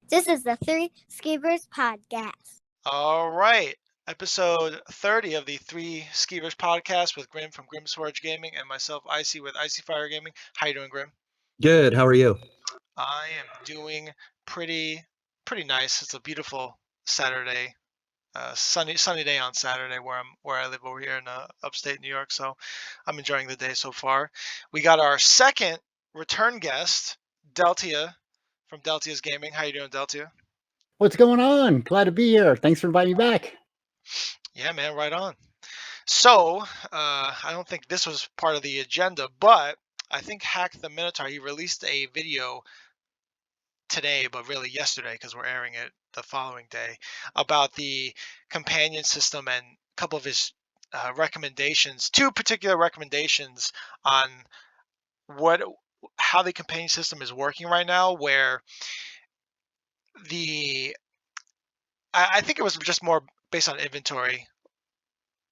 This is the Three Skeevers podcast. All right. Episode 30 of the Three Skeevers podcast with Grim from Grimsforge Gaming and myself, Icy, with Icyfire Gaming. How you doing, Grim? Good. How are you? I am doing pretty nice. It's a beautiful Saturday, sunny day on Saturday where I live over here in upstate New York. So I'm enjoying the day so far. We got our second return guest, Deltia from Deltia'sGaming. How you doing, Deltia? What's going on? Glad to be here. Thanks for inviting me back. Yeah, man, right on. So, I don't think this was part of the agenda, but I think Hack the Minotaur, he released a video today, but really yesterday, because we're airing it the following day, about the companion system and a couple of his recommendations, two particular recommendations on how the companion system is working right now, where I think it was just more based on inventory.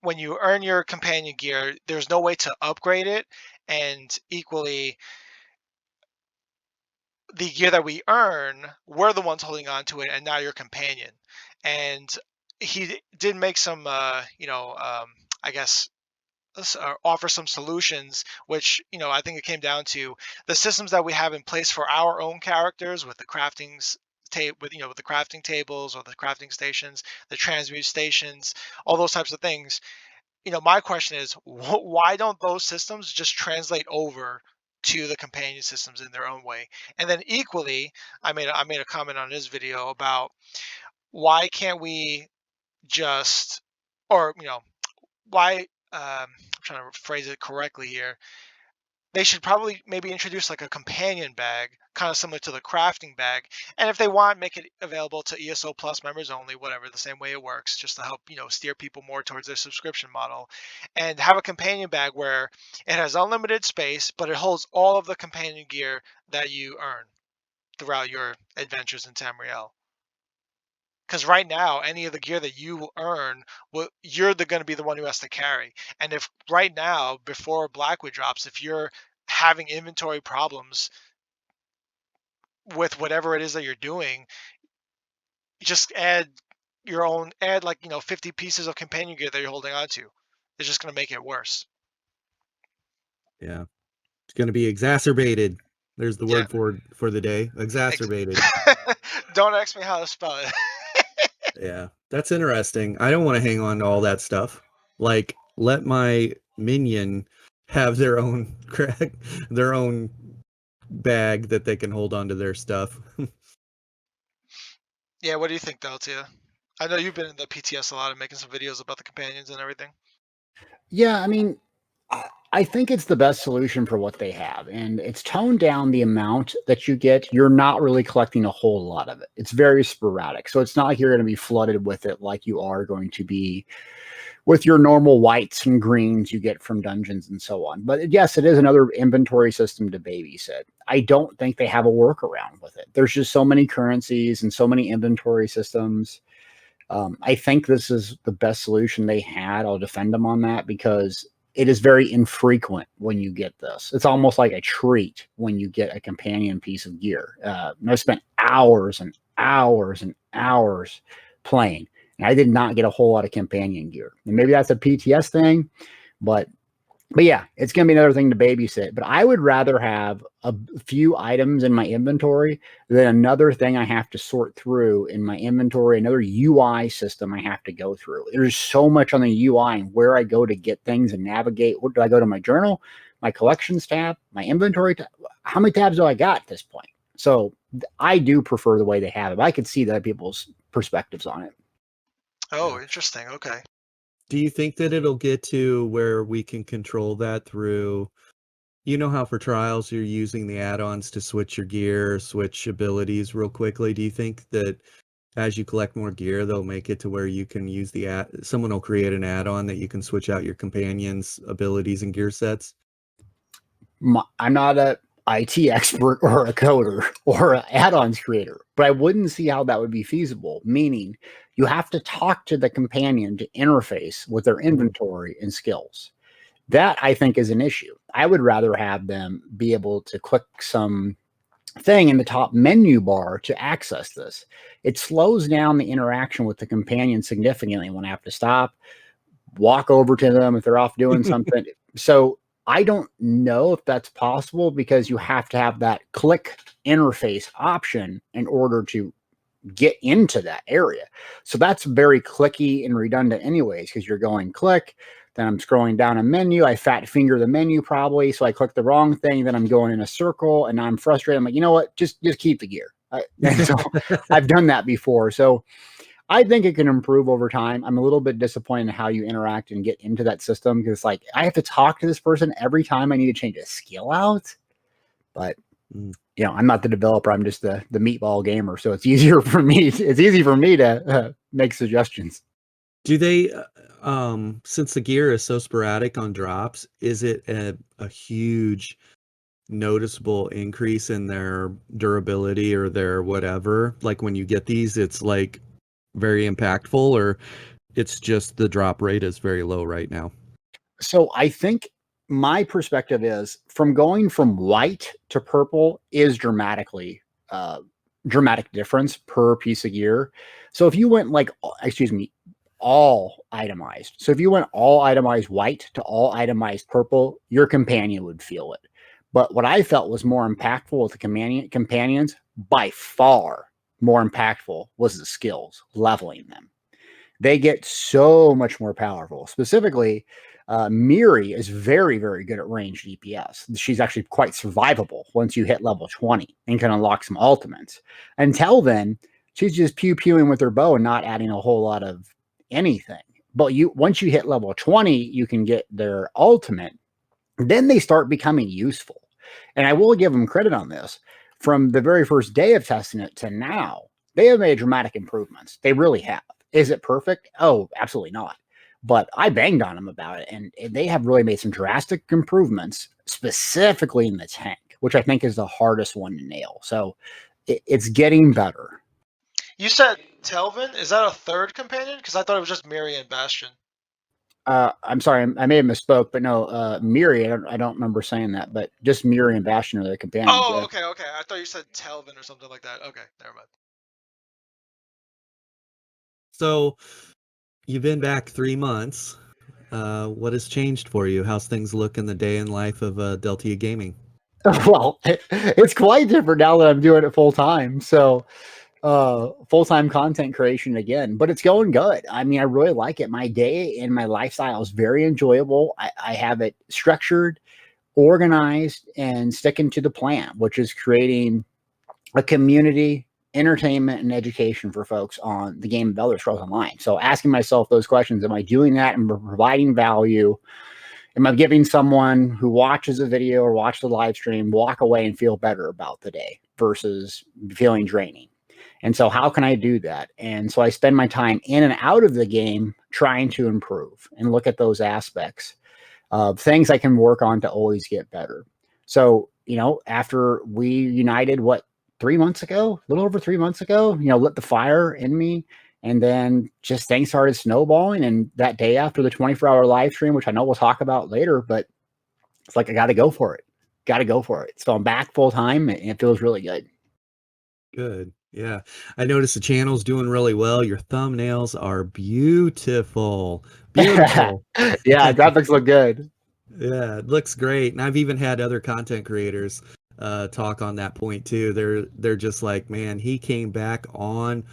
When you earn your companion gear, there's no way to upgrade it, and equally, the gear that we earn, we're the ones holding on to it, and now your companion. And he did make some, I guess, offer some solutions, which, I think it came down to the systems that we have in place for our own characters with the craftings with the crafting tables or the crafting stations, the transmute stations, all those types of things. My question is, why don't those systems just translate over to the companion systems in their own way? And then equally, I made a comment on his video about why can't we just, or why? I'm trying to phrase it correctly here. They should probably maybe introduce like a companion bag, kind of similar to the crafting bag. And if they want, make it available to ESO Plus members only, whatever, the same way it works, just to help, steer people more towards their subscription model. And have a companion bag where it has unlimited space, but it holds all of the companion gear that you earn throughout your adventures in Tamriel. Because right now, any of the gear that you earn, you're going to be the one who has to carry. And if right now, before Blackwood drops, if you're having inventory problems with whatever it is that you're doing, just add 50 pieces of companion gear that you're holding on to. It's just going to make it worse. Yeah. It's going to be exacerbated. There's the word for the day. Exacerbated. Don't ask me how to spell it. Yeah, that's interesting. I don't want to hang on to all that stuff. Like, let my minion have their own bag that they can hold onto their stuff. Yeah, what do you think, Deltia? I know you've been in the PTS a lot and making some videos about the companions and everything. Yeah, I mean, I think it's the best solution for what they have, and it's toned down the amount that you get. You're not really collecting a whole lot of it. It's very sporadic. So it's not like you're going to be flooded with it like you are going to be with your normal whites and greens you get from dungeons and so on. But yes, it is another inventory system to babysit. I don't think they have a workaround with it. There's just so many currencies and so many inventory systems. I think this is the best solution they had. I'll defend them on that because it is very infrequent when you get this. It's almost like a treat when you get a companion piece of gear. I spent hours and hours and hours playing, and I did not get a whole lot of companion gear. And maybe that's a PTS thing, but yeah, it's going to be another thing to babysit. But I would rather have a few items in my inventory than another thing I have to sort through in my inventory, another UI system I have to go through. There's so much on the UI and where I go to get things and navigate. Where do I go to my journal, my collections tab, my inventory tab? How many tabs do I got at this point? So I do prefer the way they have it. But I could see that people's perspectives on it. Oh, interesting. Okay. Do you think that it'll get to where we can control that through, how for trials you're using the add-ons to switch your gear, switch abilities real quickly? Do you think that as you collect more gear, they'll make it to where you can use someone will create an add-on that you can switch out your companions' abilities and gear sets? I'm not a IT expert or a coder or an add-ons creator, but I wouldn't see how that would be feasible, meaning you have to talk to the companion to interface with their inventory and skills. That, I think, is an issue. I would rather have them be able to click some thing in the top menu bar to access this. It slows down the interaction with the companion significantly when I have to stop, walk over to them if they're off doing something. So I don't know if that's possible because you have to have that click interface option in order to get into that area. So that's very clicky and redundant anyways, because you're going click, then I'm scrolling down a menu. I fat finger the menu probably. So I click the wrong thing. Then I'm going in a circle and I'm frustrated. I'm like, you know what? Just keep the gear. And so I've done that before. So I think it can improve over time. I'm a little bit disappointed in how you interact and get into that system because like I have to talk to this person every time I need to change a skill out. But you know, I'm not the developer. I'm just the meatball gamer. So it's easier for me. It's easy for me to make suggestions. Do they, since the gear is so sporadic on drops, is it a huge noticeable increase in their durability or their whatever? Like when you get these, it's like very impactful, or it's just the drop rate is very low right now? So I think my perspective is from going from white to purple is dramatic difference per piece of gear. So if you went like, all itemized. So if you went all itemized white to all itemized purple, your companion would feel it. But what I felt was more impactful with the companions, by far more impactful, was the skills, leveling them. They get so much more powerful. Specifically, Miri is very, very good at ranged DPS. She's actually quite survivable once you hit level 20 and can unlock some ultimates. Until then, she's just pew-pewing with her bow and not adding a whole lot of anything. But once you hit level 20, you can get their ultimate. Then they start becoming useful. And I will give them credit on this. From the very first day of testing it to now, they have made dramatic improvements. They really have. Is it perfect? Oh, absolutely not. But I banged on them about it, and they have really made some drastic improvements, specifically in the tank, which I think is the hardest one to nail. So it's getting better. You said Telvin? Is that a third companion? Because I thought it was just Miri and Bastion. I'm sorry, I may have misspoke, but no, Miri, I don't remember saying that, but just Miri and Bastion are their companions. Oh, yeah. okay. I thought you said Telvin or something like that. Okay, never mind. So you've been back 3 months. What has changed for you? How's things look in the day in life of Deltia Gaming? Well, it's quite different now that I'm doing it full time. So full-time content creation again, but it's going good. I mean, I really like it. My day and my lifestyle is very enjoyable. I have it structured, organized, and sticking to the plan, which is creating a community, entertainment, and education for folks on the game of Elder Scrolls Online. So asking myself those questions, am I doing that and providing value? Am I giving someone who watches a video or watch the live stream walk away and feel better about the day versus feeling draining? And so how can I do that? And so I spend my time in and out of the game trying to improve and look at those aspects of things I can work on to always get better. So, you know, after we united, 3 months ago, a little over 3 months ago, you know, lit the fire in me. And then just things started snowballing. And that day after the 24-hour live stream, which I know we'll talk about later, but it's like, I got to go for it. Got to go for it. So I'm back full time and it feels really good. Good. Yeah. I noticed the channel's doing really well. Your thumbnails are beautiful. Beautiful. Yeah, graphics look good. Yeah, it looks great. And I've even had other content creators talk on that point too. They're just like, man, he came back on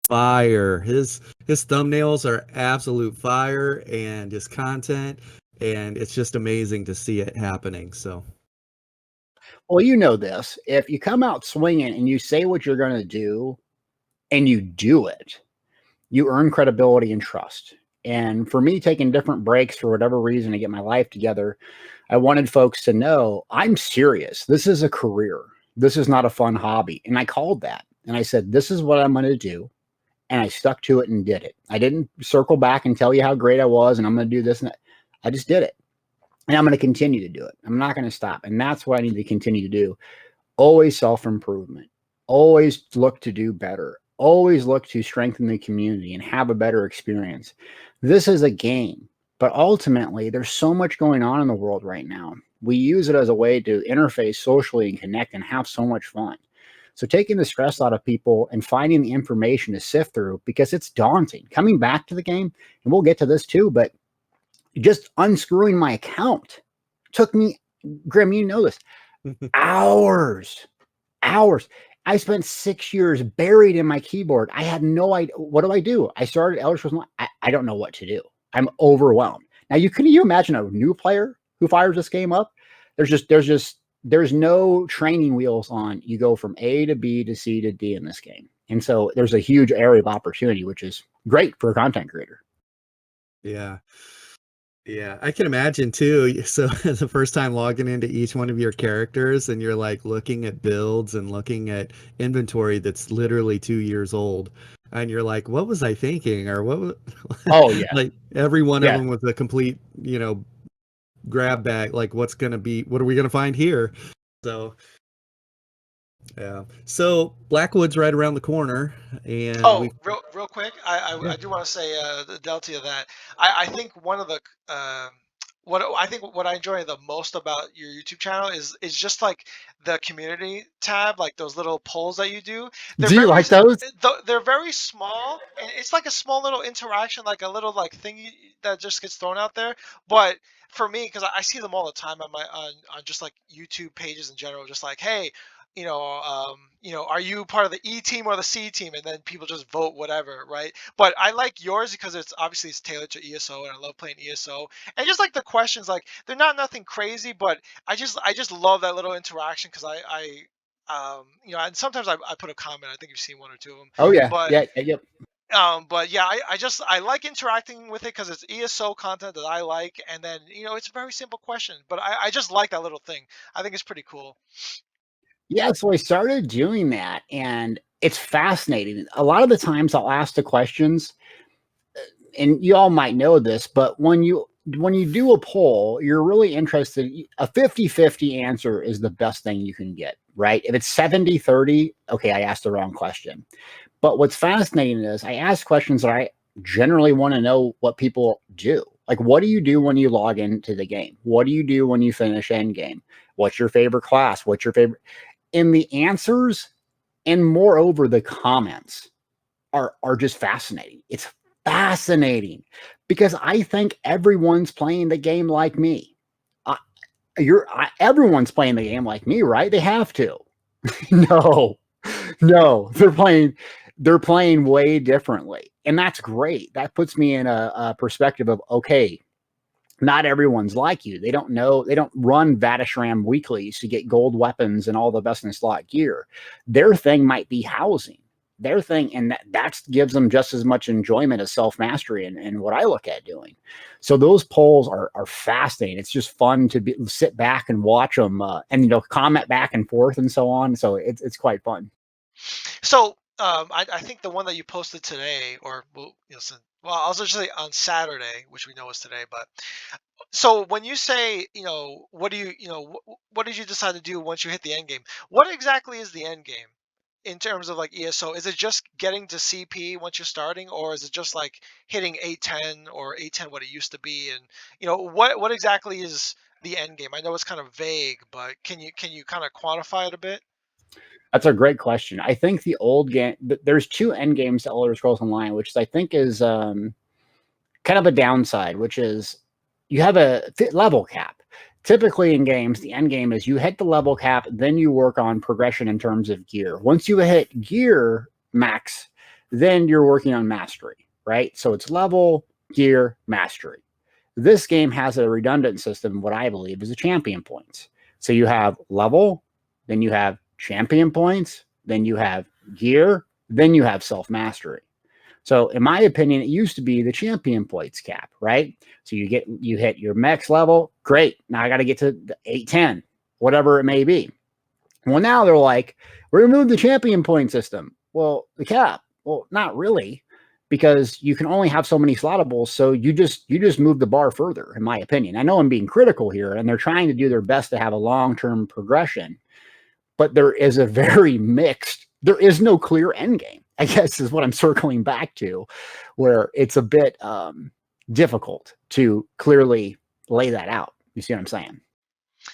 fire. His thumbnails are absolute fire, and his content, and it's just amazing to see it happening. So Well, you know this. If you come out swinging and you say what you're going to do and you do it, you earn credibility and trust. And for me, taking different breaks for whatever reason to get my life together, I wanted folks to know I'm serious. This is a career. This is not a fun hobby. And I called that. And I said, this is what I'm going to do. And I stuck to it and did it. I didn't circle back and tell you how great I was and I'm going to do this and that. I just did it. And I'm going to continue to do it. I'm not going to stop. And that's what I need to continue to do. Always self-improvement. Always look to do better. Always look to strengthen the community and have a better experience. This is a game, but ultimately there's so much going on in the world right now. We use it as a way to interface socially and connect and have so much fun. So taking the stress out of people and finding the information to sift through, because it's daunting. Coming back to the game, and we'll get to this too, but just unscrewing my account took me, Grim, you know this, hours. I spent 6 years buried in my keyboard. I had no idea. What do? I started Elder Scrolls Online. I don't know what to do. I'm overwhelmed. Now, can you imagine a new player who fires this game up? There's no training wheels on. You go from A to B to C to D in this game. And so there's a huge area of opportunity, which is great for a content creator. Yeah. Yeah, I can imagine too. So the first time logging into each one of your characters and you're like looking at builds and looking at inventory that's literally 2 years old. And you're like, what was I thinking? Or what was Oh yeah. like every one Yeah. of them was a complete, grab bag. Like what are we gonna find here? So yeah. So Blackwood's right around the corner, and real quick, I do want to say the Deltia that I think one of the what I enjoy the most about your YouTube channel is just like the community tab, like those little polls that you do. Do you like those? They're very small, and it's like a small little interaction, like a little like thing that just gets thrown out there. But for me, because I see them all the time on on just like YouTube pages in general, just like, hey, are you part of the E team or the C team? And then people just vote whatever, right? But I like yours because it's tailored to ESO, and I love playing ESO. And just like the questions, like they're not nothing crazy, but I just love that little interaction because and sometimes I put a comment. I think you've seen one or two of them. Oh yeah. But Yep. but yeah, I like interacting with it because it's ESO content that I like, and then it's a very simple question, but I just like that little thing. I think it's pretty cool. Yeah, so I started doing that, and it's fascinating. A lot of the times I'll ask the questions, and you all might know this, but when you do a poll, you're really interested. A 50-50 answer is the best thing you can get, right? If it's 70-30, okay, I asked the wrong question. But what's fascinating is I ask questions that I generally want to know what people do. Like, what do you do when you log into the game? What do you do when you finish Endgame? What's your favorite class? What's your favorite? And the answers, and moreover, the comments are just fascinating. It's fascinating because I think everyone's playing the game like me. Everyone's playing the game like me, right? They have to. No, they're playing way differently, and that's great. That puts me in a perspective of, okay, not everyone's like you. They don't run Vatishram weeklies to get gold weapons and all the best in slot gear. Their thing might be housing. Their thing, and that gives them just as much enjoyment as self-mastery and what I look at doing. So those polls are fascinating. It's just fun to sit back and watch them and comment back and forth and so on. So it's quite fun. So I think the one that you posted today, or I was actually on Saturday, which we know is today. But so when you say, what do what did you decide to do once you hit the end game? What exactly is the end game in terms of like ESO? Is it just getting to CP once you're starting, or is it just like hitting 810 or 810 what it used to be? And what exactly is the end game? I know it's kind of vague, but can you kind of quantify it a bit? That's a great question. I think the old game, there's two end games to Elder Scrolls Online, which I think is kind of a downside, which is you have a level cap. Typically in games, the end game is you hit the level cap, then you work on progression in terms of gear. Once you hit gear max, then you're working on mastery, right? So it's level, gear, mastery. This game has a redundant system, what I believe is a champion points. So you have level, then you have champion points, then you have gear, then you have self-mastery. So in my opinion, it used to be the champion points cap, right? So you hit your max level, great. Now I got to get to the 810, whatever it may be. Well, now they're like, we removed the champion point system. Well, the cap, well, not really, because you can only have so many slottables. So you just move the bar further, in my opinion. I know I'm being critical here, and they're trying to do their best to have a long-term progression. But there is there is no clear end game, I guess is what I'm circling back to, where it's a bit difficult to clearly lay that out. You see what I'm saying?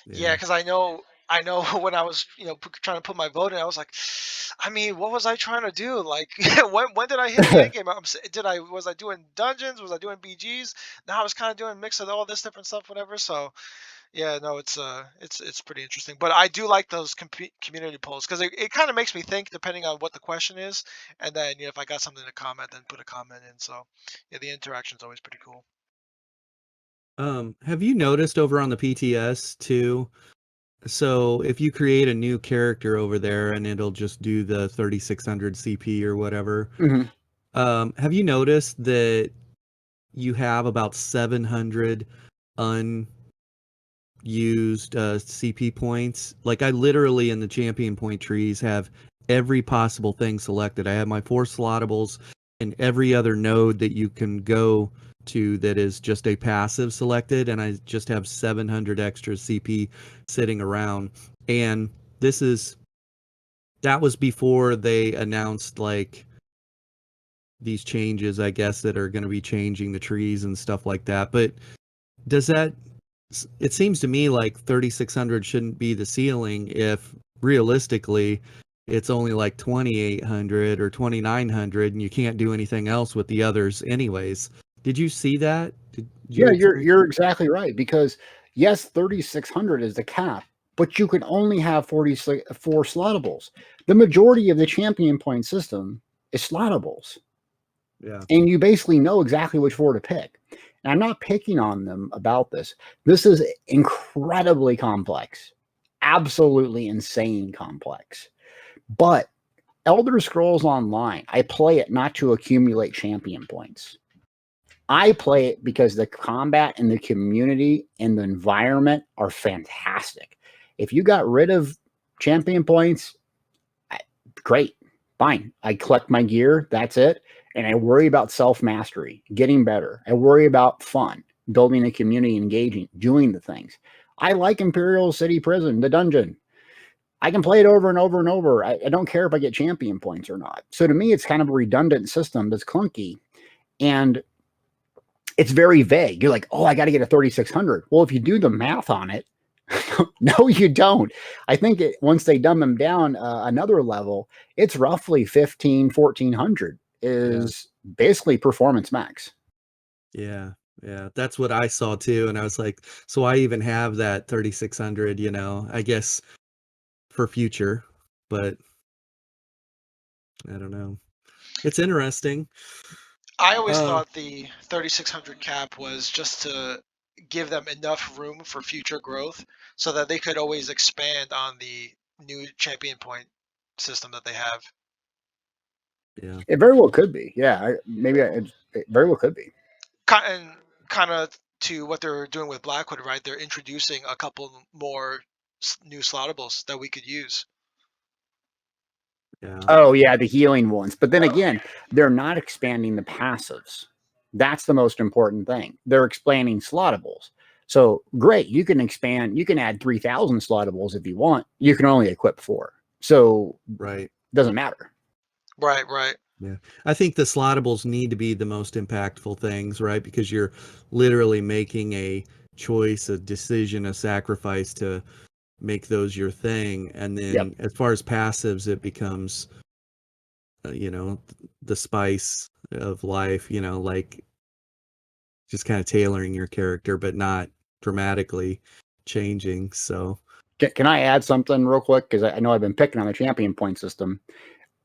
Yeah, because I know I know when I was, trying to put my vote in, I was like, I mean, what was I trying to do? Like, when did I hit the end game? Was I doing dungeons? Was I doing BGs? Now I was kind of doing a mix of all this different stuff, whatever. So yeah, no, it's pretty interesting. But I do like those community polls because it kind of makes me think depending on what the question is, and then if I got something to comment, then put a comment in. So yeah, the interaction is always pretty cool. Have you noticed over on the PTS too? So if you create a new character over there and it'll just do the 3600 CP or whatever, Mhm. Have you noticed that you have about 700 unused CP points? Like I literally in the champion point trees have every possible thing selected. I have my 4 slottables and every other node that you can go to that is just a passive selected, and I just have 700 extra CP sitting around. And that was before they announced like these changes, I guess, that are going to be changing the trees and stuff like that. But it seems to me like 3600 shouldn't be the ceiling if realistically it's only like 2800 or 2900 and you can't do anything else with the others anyways. Did you see that? Yeah, you're exactly right, because yes, 3600 is the cap, but you can only have 44 slottables. The majority of the champion point system is slottables. Yeah. And you basically know exactly which 4 to pick. And I'm not picking on them about this. This is incredibly complex, absolutely insane complex. But Elder Scrolls Online, I play it not to accumulate champion points. I play it because the combat and the community and the environment are fantastic. If you got rid of champion points, great, fine. I collect my gear, that's it. And I worry about self-mastery, getting better. I worry about fun, building a community, engaging, doing the things. I like Imperial City Prison, the dungeon. I can play it over and over and over. I don't care if I get champion points or not. So to me, it's kind of a redundant system that's clunky. And it's very vague. You're like, oh, I got to get a 3600. Well, if you do the math on it, no, you don't. I think once they dumb them down another level, it's roughly 1400 is basically performance max. Yeah. That's what I saw too. And I was like, so I even have that 3600, I guess for future, but I don't know. It's interesting. I always thought the 3600 cap was just to give them enough room for future growth so that they could always expand on the new champion point system that they have. Yeah. It very well could be. Yeah, it very well could be. And kind of to what they're doing with Blackwood, right? They're introducing a couple more new slottables that we could use. Yeah. Oh, yeah, the healing ones. But then again, they're not expanding the passives. That's the most important thing. They're expanding slottables. So great, you can expand, you can add 3000 slottables if you want. You can only equip 4. So Right. Doesn't matter. Right. Yeah. I think the slottables need to be the most impactful things, right? Because you're literally making a choice, a decision, a sacrifice to make those your thing. And then as far as passives, it becomes, the spice of life, like just kind of tailoring your character, but not dramatically changing. So Can I add something real quick? Because I know I've been picking on the champion point system.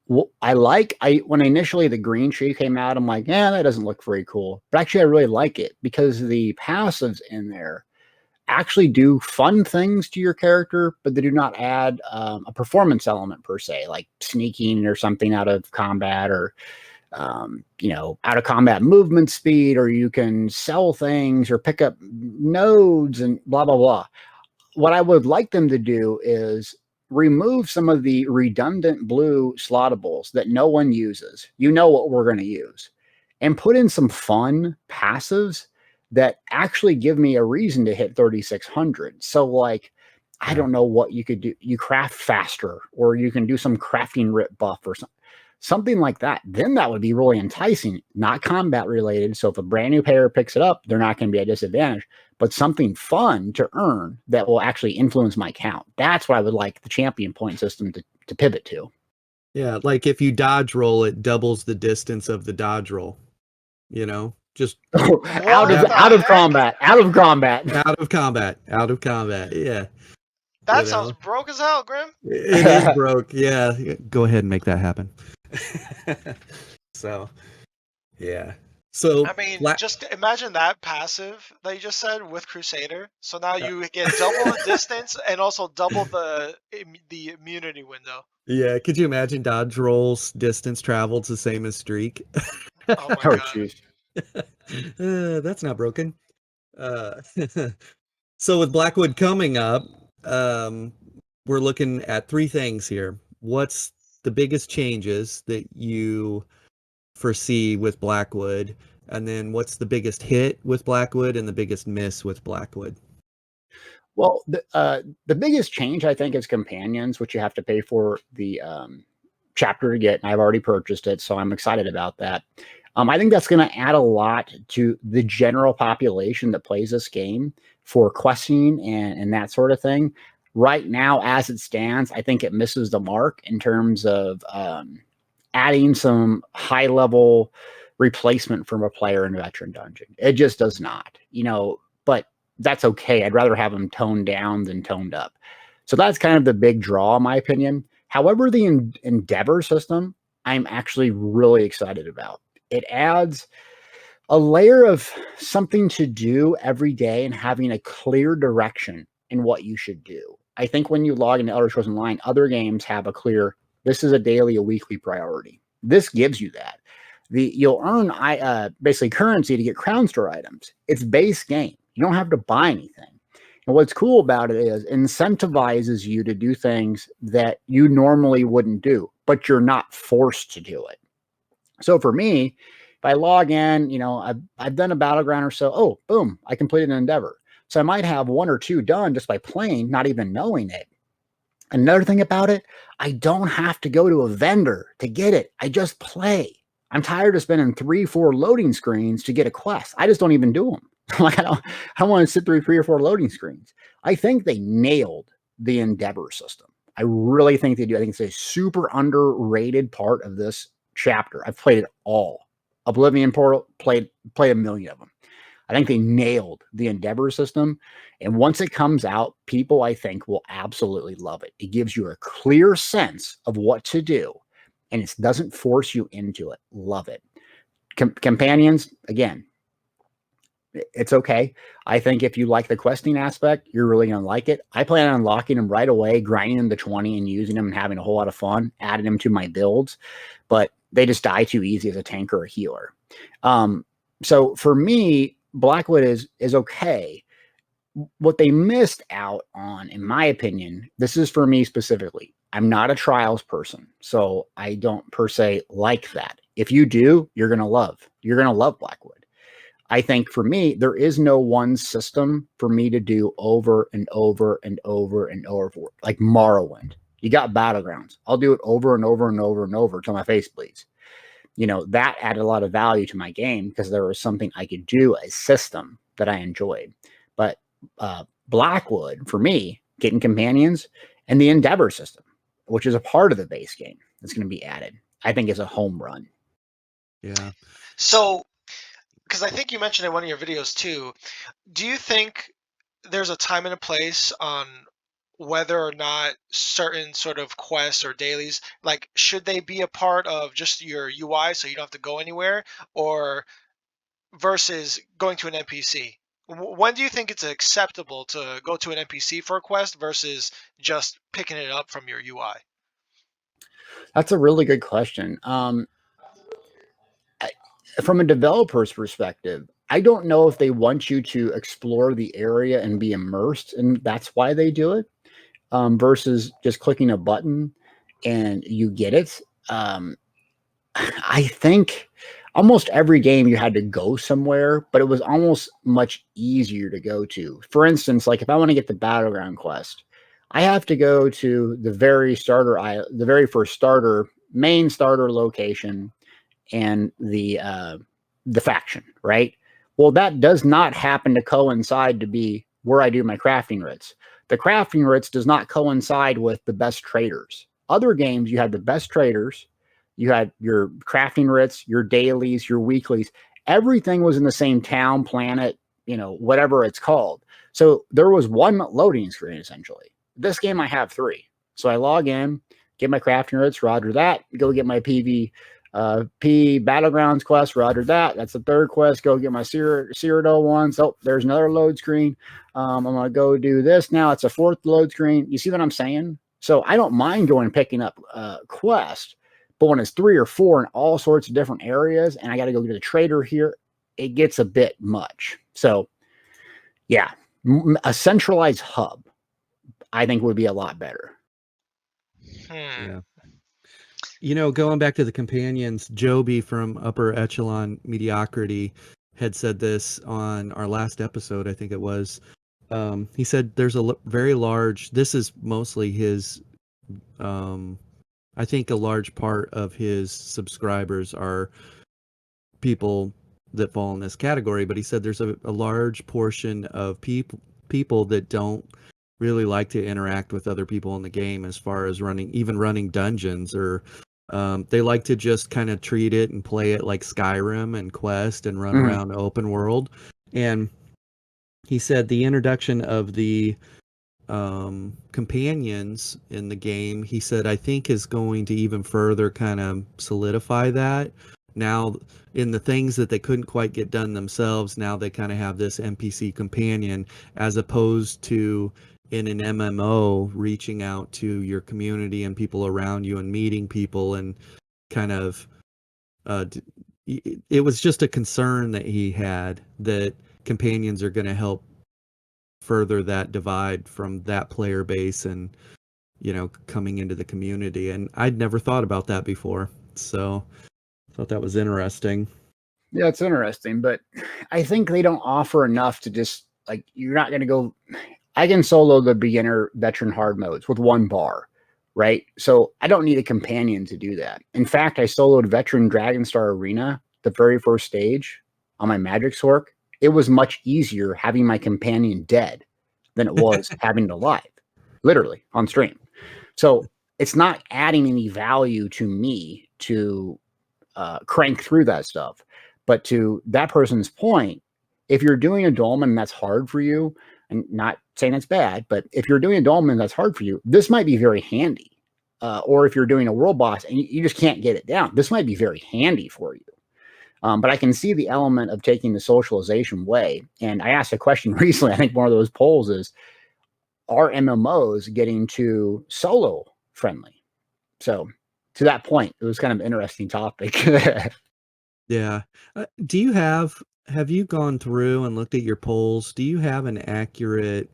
Well, when initially the green tree came out, I'm like, yeah, that doesn't look very cool. But actually, I really like it because the passives in there actually do fun things to your character, but they do not add a performance element per se, like sneaking or something out of combat, or out of combat movement speed, or you can sell things or pick up nodes and blah blah blah. What I would like them to do is remove some of the redundant blue slottables that no one uses. You know what we're going to use, and put in some fun passives that actually give me a reason to hit 3600. So like, I don't know what you could do. You craft faster, or you can do some crafting rip buff or something. something like that, then that would be really enticing, not combat related. So if a brand new player picks it up, they're not going to be at a disadvantage, but something fun to earn that will actually influence my count. That's what I would like the champion point system to pivot to. Yeah, like if you dodge roll, it doubles the distance of the dodge roll. You know, just out of combat. out of combat. Yeah. That sounds broke as hell, Grim. It is broke. Yeah. Go ahead and make that happen. So, yeah. So I mean, just imagine that passive that you just said with Crusader. So now you get double the distance and also double the immunity window. Yeah, could you imagine dodge rolls distance traveled the same as streak? Oh my god. Jeez. That's not broken. So with Blackwood coming up, we're looking at 3 things here. What's the biggest changes that you foresee with Blackwood? And then what's the biggest hit with Blackwood and the biggest miss with Blackwood? Well, the biggest change, I think, is companions, which you have to pay for the chapter to get. And I've already purchased it, so I'm excited about that. I think that's going to add a lot to the general population that plays this game for questing and that sort of thing. Right now, as it stands, I think it misses the mark in terms of adding some high-level replacement from a player in a veteran dungeon. It just does not, but that's okay. I'd rather have them toned down than toned up. So that's kind of the big draw, in my opinion. However, the Endeavor system, I'm actually really excited about. It adds a layer of something to do every day and having a clear direction in what you should do. I think when you log into Elder Scrolls Online, other games have a clear, this is a daily, a weekly priority. This gives you that. You'll earn basically currency to get crown store items. It's base game. You don't have to buy anything. And what's cool about it is incentivizes you to do things that you normally wouldn't do, but you're not forced to do it. So for me, if I log in, I've done a battleground or so. Oh, boom, I completed an endeavor. So I might have 1 or 2 done just by playing, not even knowing it. Another thing about it, I don't have to go to a vendor to get it. I just play. I'm tired of spending 3-4 loading screens to get a quest. I just don't even do them. Like I don't want to sit through 3 or 4 loading screens. I think they nailed the Endeavor system. I really think they do. I think it's a super underrated part of this chapter. I've played it all. Oblivion Portal, played a million of them. I think they nailed the Endeavor system. And once it comes out, people, I think, will absolutely love it. It gives you a clear sense of what to do, and it doesn't force you into it. Love it. Companions, again, it's okay. I think if you like the questing aspect, you're really going to like it. I plan on unlocking them right away, grinding them to 20 and using them and having a whole lot of fun, adding them to my builds, but they just die too easy as a tank or a healer. So for me, Blackwood is okay. What they missed out on, in my opinion, this is for me specifically. I'm not a trials person, so I don't per se like that. If you do, you're going to love Blackwood. I think for me, there is no one system for me to do over and over and over and over, like Morrowind. You got battlegrounds. I'll do it over and over and over and over till my face bleeds. That added a lot of value to my game because there was something I could do, a system that I enjoyed. But Blackwood, for me, getting companions and the Endeavor system, which is a part of the base game that's going to be added, I think is a home run. Yeah. So, because I think you mentioned in one of your videos too, do you think there's a time and a place on whether or not certain sort of quests or dailies, like should they be a part of just your UI so you don't have to go anywhere, or versus going to an NPC? When do you think it's acceptable to go to an NPC for a quest versus just picking it up from your UI? That's a really good question. From a developer's perspective, I don't know if they want you to explore the area and be immersed, and that's why they do it, versus just clicking a button and you get it. I think almost every game you had to go somewhere, but it was almost much easier to go to. For instance, like if I want to get the Battleground quest, I have to go to the very first starter main starter location and the faction, right? Well, that does not happen to coincide to be where I do my crafting writs. The crafting writs does not coincide with the best traders. Other games, you had the best traders, you had your crafting writs, your dailies, your weeklies. Everything was in the same town, planet, whatever it's called. So there was one loading screen essentially. This game I have 3. So I log in, get my crafting writs, roger that, go get my PvP battlegrounds quest, roger that. That's the 3rd quest. Go get my Cyrodiil ones. Oh, there's another load screen. I'm gonna go do this now. It's a 4th load screen. You see what I'm saying? So I don't mind going and picking up quest, but when it's 3 or 4 in all sorts of different areas, and I got to go get a trader here, it gets a bit much. So yeah, a centralized hub, I think, would be a lot better. Yeah. Going back to the companions, Joby from Upper Echelon Mediocrity had said this on our last episode, I think it was. He said there's a very large, this is mostly his, I think a large part of his subscribers are people that fall in this category, but he said there's a large portion of people that don't really like to interact with other people in the game as far as running dungeons, or they like to just kind of treat it and play it like Skyrim and Quest and run around open world. And he said the introduction of the companions in the game, he said, I think is going to even further kind of solidify that. Now, in the things that they couldn't quite get done themselves, now they kind of have this NPC companion, as opposed to in an MMO reaching out to your community and people around you and meeting people, and kind of it was just a concern that he had that companions are going to help further that divide from that player base and coming into the community. And I'd never thought about that before, so I thought that was interesting. Yeah, it's interesting, but I think they don't offer enough to just, like, you're not going to go. I can solo the beginner, veteran, hard modes with 1 bar, right? So I don't need a companion to do that. In fact, I soloed veteran Dragonstar Arena, the very first stage, on my Magic Sork. It was much easier having my companion dead than it was having it alive, literally on stream. So it's not adding any value to me to crank through that stuff. But to that person's point, if you're doing a dolmen and that's hard for you, and not saying it's bad, but if you're doing a dolmen and that's hard for you, this might be very handy. Or if you're doing a world boss and you just can't get it down, this might be very handy for you. But I can see the element of taking the socialization way. And I asked a question recently, I think one of those polls is, are MMOs getting too solo friendly? So to that point, it was kind of an interesting topic. Yeah. Have you gone through and looked at your polls? Do you have an accurate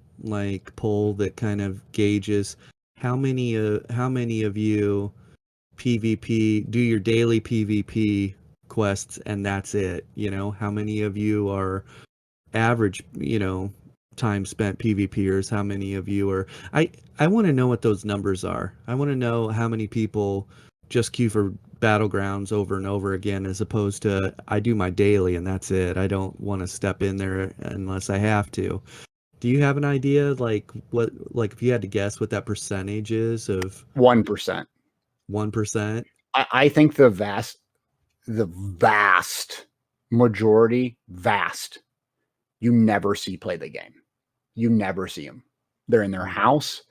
poll that kind of gauges how many of you PvP do your daily PvP quests and that's it? How many of you are average, time spent PvPers? How many of you are? I want to know what those numbers are. I want to know how many people just queue for battlegrounds over and over again, as opposed to I do my daily and that's it. I don't want to step in there unless I have to. Do you have an idea, if you had to guess what that percentage is of 1%? 1%? I think the vast majority, you never see play the game. You never see them. They're in their house.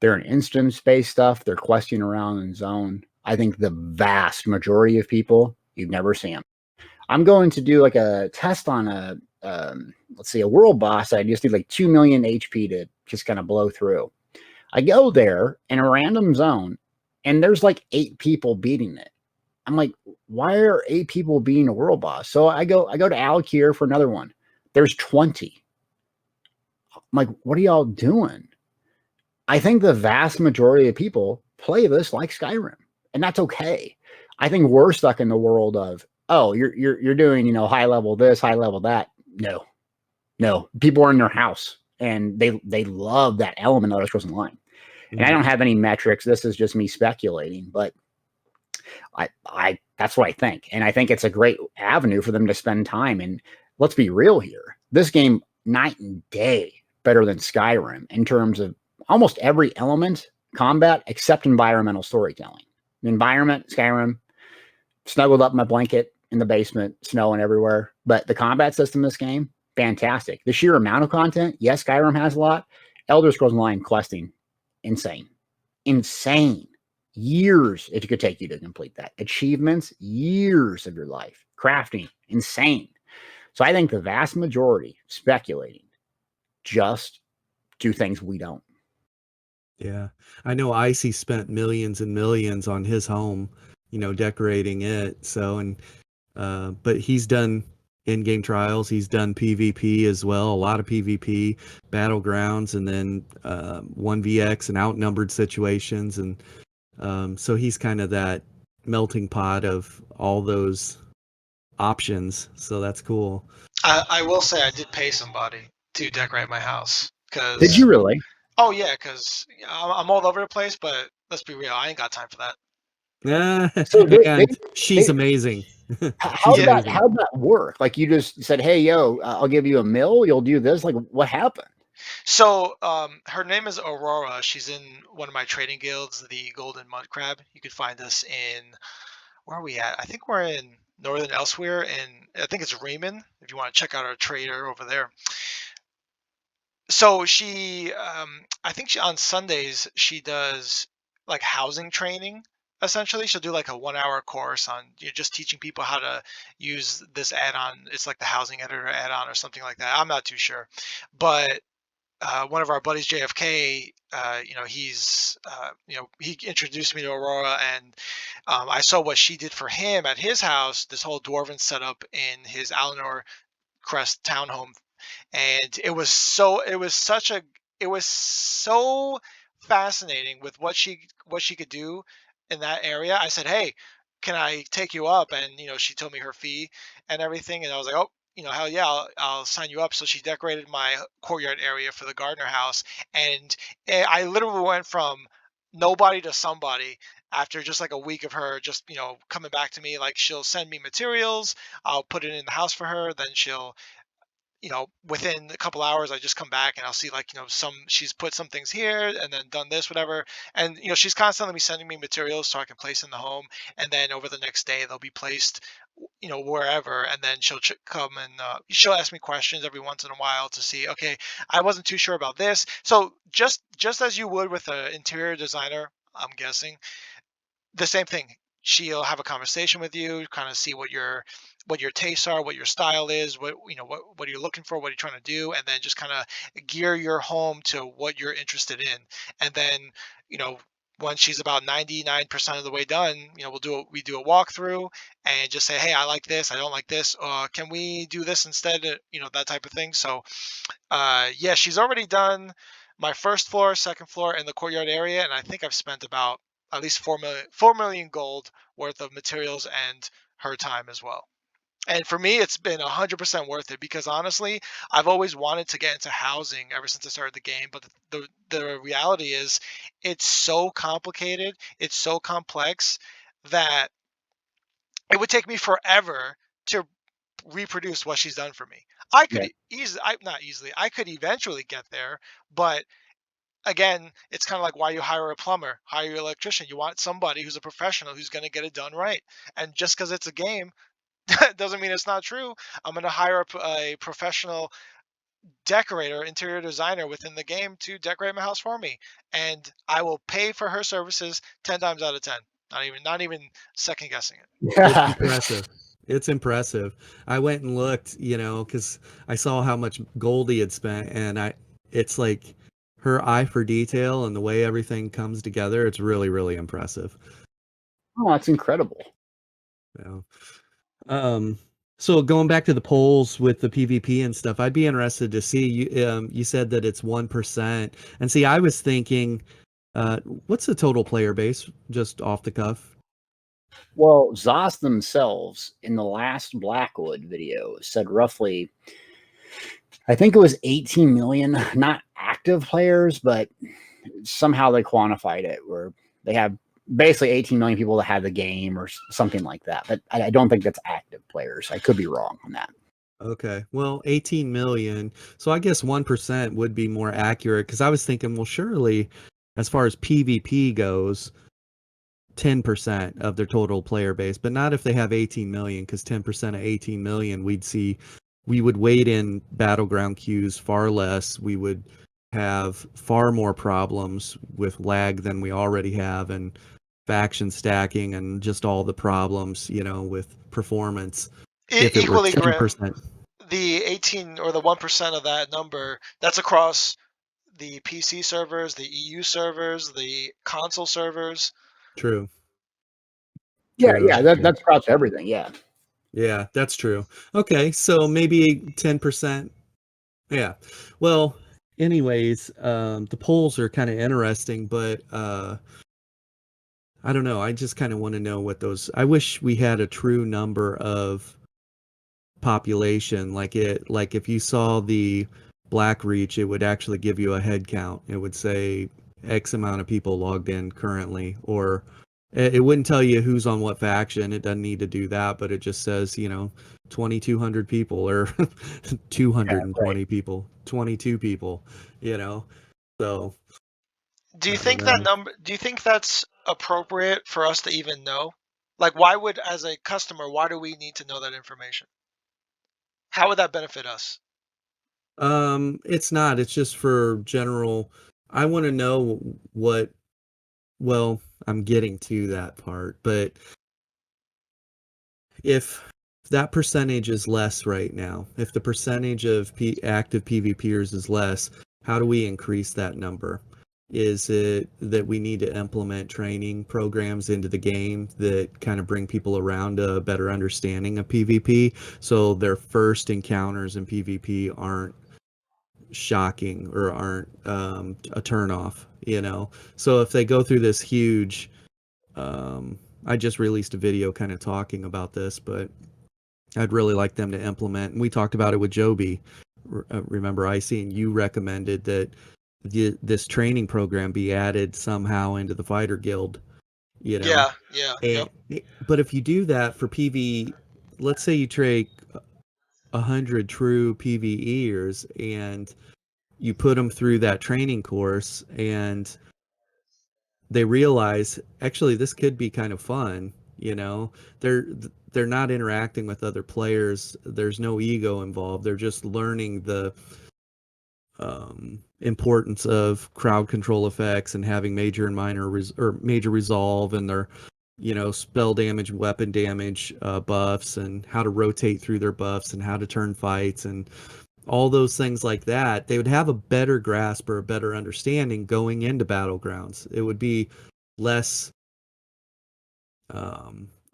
They're in instance space stuff. They're questing around in zone. I think the vast majority of people, you'd never see them. I'm going to do like a test on a world boss. I just need 2 million HP to just kind of blow through. I go there in a random zone and there's 8 people beating it. I'm like, why are 8 people beating a world boss? So I go to Alkir for another one. There's 20. I'm like, what are y'all doing? I think the vast majority of people play this like Skyrim, and that's okay. I think we're stuck in the world of, oh, you're doing, high level this, high level that. No, people are in their house and they love that element of Elder Scrolls Online. And I don't have any metrics. This is just me speculating, but That's what I think. And I think it's a great avenue for them to spend time. And let's be real here. This game, night and day, better than Skyrim in terms of almost every element, combat, except environmental storytelling. The environment, Skyrim, snuggled up in my blanket in the basement, snowing everywhere. But the combat system in this game, fantastic. The sheer amount of content, yes, Skyrim has a lot. Elder Scrolls Online questing, insane. Insane. Years it could take you to complete that. Achievements, years of your life. Crafting, insane. So I think the vast majority, speculating, just do things we don't. Yeah. I know Icy spent millions and millions on his home, decorating it. So, but he's done in-game trials. He's done PvP as well, a lot of PvP, battlegrounds, and then 1vx and outnumbered situations. And so he's kind of that melting pot of all those options. So that's cool. I will say I did pay somebody to decorate my house. Did you really? Oh, yeah, because I'm all over the place, but let's be real, I ain't got time for that. So she's amazing. How did that work? Like, you just said, hey, yo, I'll give you a mill. You'll do this. Like, what happened? So her name is Aurora. She's in one of my trading guilds, the Golden Mud Crab. You can find us in, where are we at? I think we're in Northern Elsewhere, and I think it's Raymond, if you want to check out our trader over there. So she, I think on Sundays, she does like housing training. Essentially, she'll do like a 1-hour course on just teaching people how to use this add-on. It's like the housing editor add-on or something like that. I'm not too sure, but one of our buddies, JFK, he introduced me to Aurora, and I saw what she did for him at his house. This whole dwarven setup in his Alinor Crest townhome, and it was so fascinating with what she could do in that area. I said, hey, can I take you up? And she told me her fee and everything, and I was like, oh, hell yeah, I'll sign you up. So she decorated my courtyard area for the gardener house, and I literally went from nobody to somebody after just like a week of her just coming back to me. Like, she'll send me materials, I'll put it in the house for her, then she'll within a couple hours, I just come back and I'll see like, she's put some things here and then done this, whatever. And, she's constantly sending me materials so I can place in the home. And then over the next day, they'll be placed, wherever. And then she'll come and she'll ask me questions every once in a while to see, okay, I wasn't too sure about this. So just as you would with an interior designer, I'm guessing, the same thing. She'll have a conversation with you, kind of see what your tastes are, what your style is, what are you looking for, what are you trying to do, and then just kind of gear your home to what you're interested in. And then, once she's about 99% of the way done, we do a walkthrough and just say, hey, I like this, I don't like this, can we do this instead, that type of thing. So yeah, she's already done my first floor, second floor, and the courtyard area, and I think I've spent about at least 4 million gold worth of materials and her time as well. And for me, it's been 100% worth it, because honestly, I've always wanted to get into housing ever since I started the game. But the reality is, it's so complicated, it's so complex, that it would take me forever to reproduce what she's done for me. I could not easily, I could eventually get there, but again, it's kind of like why you hire a plumber, hire your electrician. You want somebody who's a professional, who's going to get it done right. And just because it's a game doesn't mean it's not true. I'm going to hire a professional decorator, interior designer within the game to decorate my house for me, and I will pay for her services 10 times out of 10. Not even second guessing it. It's impressive. It's impressive. I went and looked, because I saw how much gold he had spent, and it's like her eye for detail and the way everything comes together. It's really, really impressive. Oh, that's incredible. Yeah. So going back to the polls with the PvP and stuff, I'd be interested to see, you said that it's 1%. And see, I was thinking, what's the total player base, just off the cuff? Well, ZOS themselves in the last Blackwood video said roughly, I think it was 18 million, not active players, but somehow they quantified it where they have basically 18 million people that have the game or something like that. But I don't think that's active players. I could be wrong on that. Okay. Well, 18 million. So I guess 1% would be more accurate because I was thinking, well, surely as far as PvP goes, 10% of their total player base, but not if they have 18 million, because 10% of 18 million, we would wait in battleground queues far less. We would have far more problems with lag than we already have, and faction stacking and just all the problems, with performance. If it were Equally, Grim, 10%. the 18 or the 1% of that number, that's across the PC servers, the EU servers, the console servers. True. Yeah, True. yeah, that's across everything. Yeah. Yeah, that's true. Okay, so maybe 10%. Yeah. Well, anyways, the polls are kind of interesting, but I don't know. I just kind of want to know what those. I wish we had a true number of population. Like if you saw the Black Reach, it would actually give you a head count. It would say X amount of people logged in currently, or it wouldn't tell you who's on what faction. It doesn't need to do that, but it just says, 2,200 people or 220 people, 22 people, So Do you I think don't that know. number? Do you think that's appropriate for us to even know? Like, why would, as a customer, why do we need to know that information? How would that benefit us? It's not. It's just for general. I want to know what. Well, I'm getting to that part, but if that percentage is less right now, if the percentage of active PvPers is less, how do we increase that number? Is it that we need to implement training programs into the game that kind of bring people around a better understanding of PvP, so their first encounters in PvP aren't shocking or aren't a turnoff, So if they go through this huge, I just released a video kind of talking about this, but I'd really like them to implement, and we talked about it with Joby. Remember, Icy, and you recommended that this training program be added somehow into the fighter guild, Yeah, And but if you do that for PV, let's say you take 100 true PvEers and you put them through that training course, and they realize actually this could be kind of fun. They're not interacting with other players. There's no ego involved. They're just learning the importance of crowd control effects and having major and minor or major resolve, and their spell damage, weapon damage buffs, and how to rotate through their buffs, and how to turn fights, and all those things like that. They would have a better grasp or a better understanding going into battlegrounds. It would be less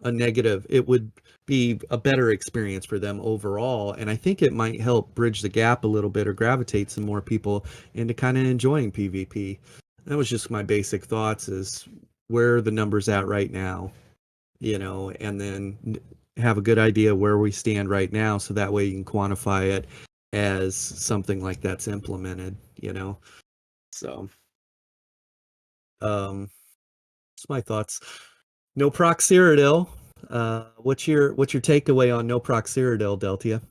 a negative. It would be a better experience for them overall, and I think it might help bridge the gap a little bit, or gravitate some more people into kind of enjoying PvP. That was just my basic thoughts, is where are the numbers at right now, and then have a good idea where we stand right now, so that way you can quantify it as something like that's implemented, So that's my thoughts. No proc Cyrodiil. What's your takeaway on no proc Cyrodiil, Deltia?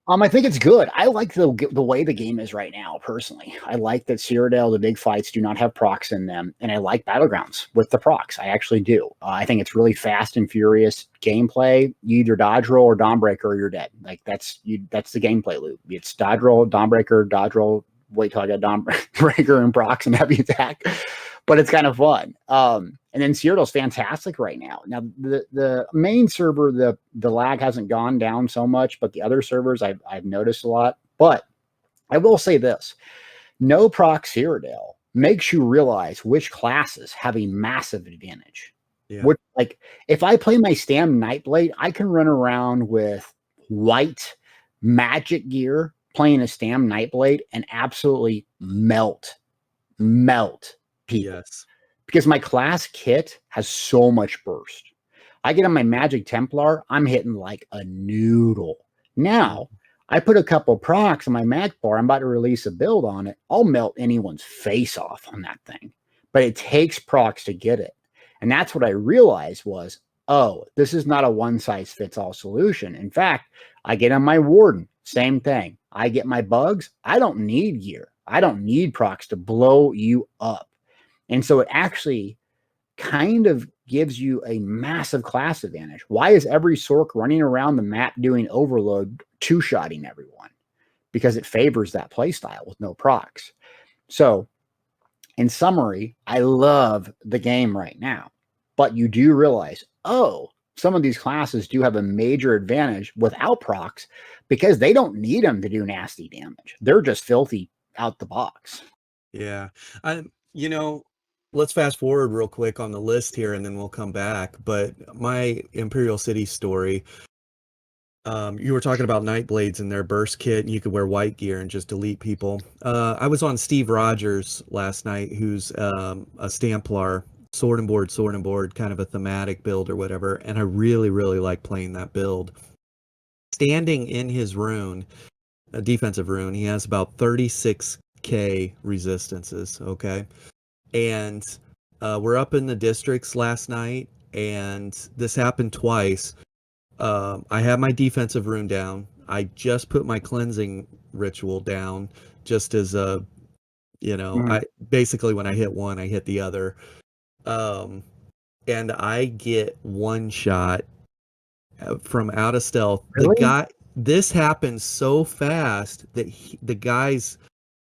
I think it's good. I like the way the game is right now, personally. I like that Cyrodiil, the big fights, do not have procs in them, and I like battlegrounds with the procs. I actually do. I think it's really fast and furious gameplay. You either dodge roll or Dawnbreaker, or you're dead. Like that's the gameplay loop. It's dodge roll, Dawnbreaker, dodge roll, wait till I get Dawnbreaker and procs and heavy attack. But it's kind of fun. And then Cyrodiil's fantastic right now. Now, the main server, the lag hasn't gone down so much, but the other servers I've noticed a lot. But I will say this: no proc Cyrodiil makes you realize which classes have a massive advantage. Yeah. Which, like, if I play my Stam Nightblade, I can run around with white magic gear playing a Stam Nightblade and absolutely melt people. Yes. Because my class kit has so much burst. I get on my Magic Templar, I'm hitting like a noodle. Now, I put a couple procs on my Mag Bar, I'm about to release a build on it. I'll melt anyone's face off on that thing. But it takes procs to get it. And that's what I realized was, oh, this is not a one-size-fits-all solution. In fact, I get on my warden, same thing. I get my bugs. I don't need gear. I don't need procs to blow you up. And so it actually kind of gives you a massive class advantage. Why is every Sork running around the map doing overload, two-shotting everyone? Because it favors that playstyle with no procs. So in summary, I love the game right now, but you do realize, oh, some of these classes do have a major advantage without procs because they don't need them to do nasty damage. They're just filthy out the box. Yeah. You know, let's fast forward real quick on the list here and then we'll come back. But my Imperial City story, you were talking about Nightblades and their burst kit, and you could wear white gear and just delete people. I was on Steve Rogers last night, who's a Stamplar, sword and board, kind of a thematic build or whatever, and I really, really like playing that build. Standing in his rune, a defensive rune, he has about 36k resistances, okay? And we're up in the districts last night, and this happened twice. I have my defensive rune down. I just put my cleansing ritual down, just as a, I basically when I hit one, I hit the other. And I get one shot from out of stealth. Really? This happened so fast that the guy's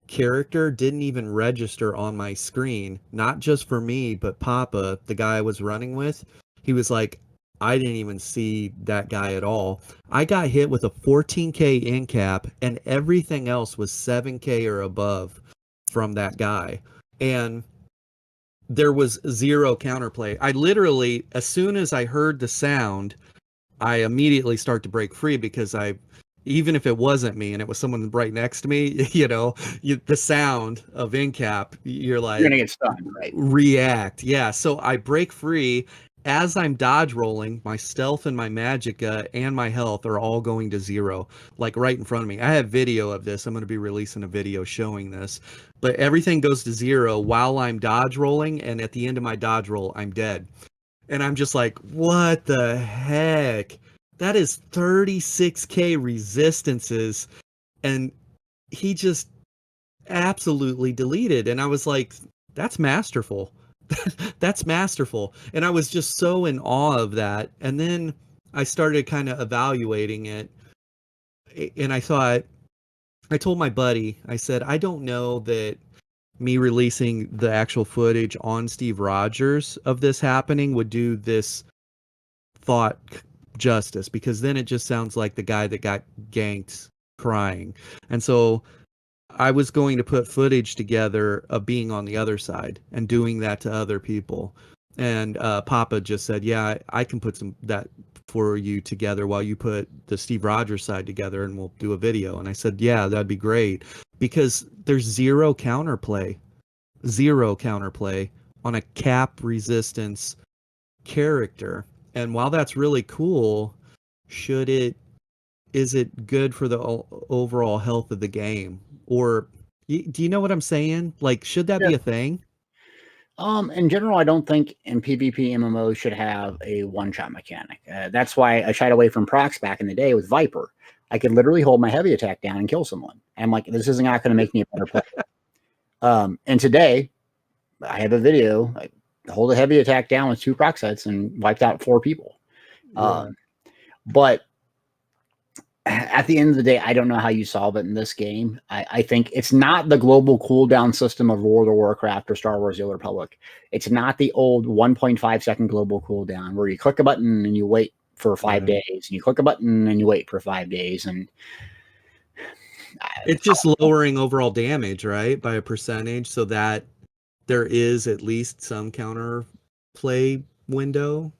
character didn't even register on my screen, not just for me, but Papa, the guy I was running with. He was like, I didn't even see that guy at all. I got hit with a 14k in cap, and everything else was 7k or above from that guy. And there was zero counterplay. I literally, as soon as I heard the sound, I immediately start to break free because even if it wasn't me and it was someone right next to me, the sound of incap, you're like, You're gonna get stunned, right? React. Yeah. So I break free. As I'm dodge rolling, my stealth and my magicka and my health are all going to zero, like right in front of me. I have video of this. I'm going to be releasing a video showing this, but everything goes to zero while I'm dodge rolling. And at the end of my dodge roll, I'm dead. And I'm just like, what the heck? That is 36k resistances. And he just absolutely deleted. And I was like, that's masterful. That's masterful. And I was just so in awe of that. And then I started kind of evaluating it. And I told my buddy, I said, I don't know that me releasing the actual footage on Steve Rogers of this happening would do this thought justice, because then it just sounds like the guy that got ganked crying. And so I was going to put footage together of being on the other side and doing that to other people. And Papa just said, yeah, I can put that for you together while you put the Steve Rogers side together and we'll do a video. And I said, yeah, that'd be great, because there's zero counterplay on a cap resistance character. And while that's really cool, is it good for the overall health of the game? Or do you know what I'm saying? Like, should that be a thing? In general, I don't think in PvP MMOs should have a one-shot mechanic. That's why I shied away from procs back in the day with Viper. I could literally hold my heavy attack down and kill someone. I'm like, this isn't not going to make me a better player. And today, I have a video. I hold a heavy attack down with 2 proc sets and wiped out 4 people. Yeah. But at the end of the day, I don't know how you solve it in this game. I think it's not the global cooldown system of World of Warcraft or Star Wars: The Old Republic. It's not the old 1.5 second global cooldown where you click a button and you wait for 5 days, and you click a button and you wait for 5 days. And it's just lowering overall damage, right, by a percentage, so that there is at least some counter play window.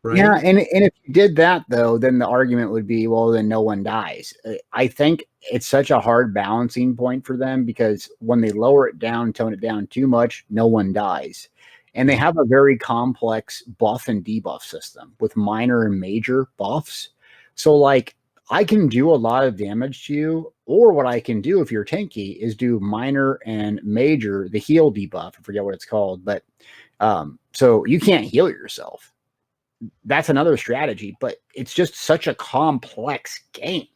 Right? Yeah, and if you did that, though, then the argument would be, well, then no one dies. I think it's such a hard balancing point for them, because when they lower it down, tone it down too much, no one dies. And they have a very complex buff and debuff system with minor and major buffs. So, like, I can do a lot of damage to you, or what I can do if you're tanky is do minor and major, the heal debuff. I forget what it's called, but So you can't heal yourself. That's another strategy, but it's just such a complex game.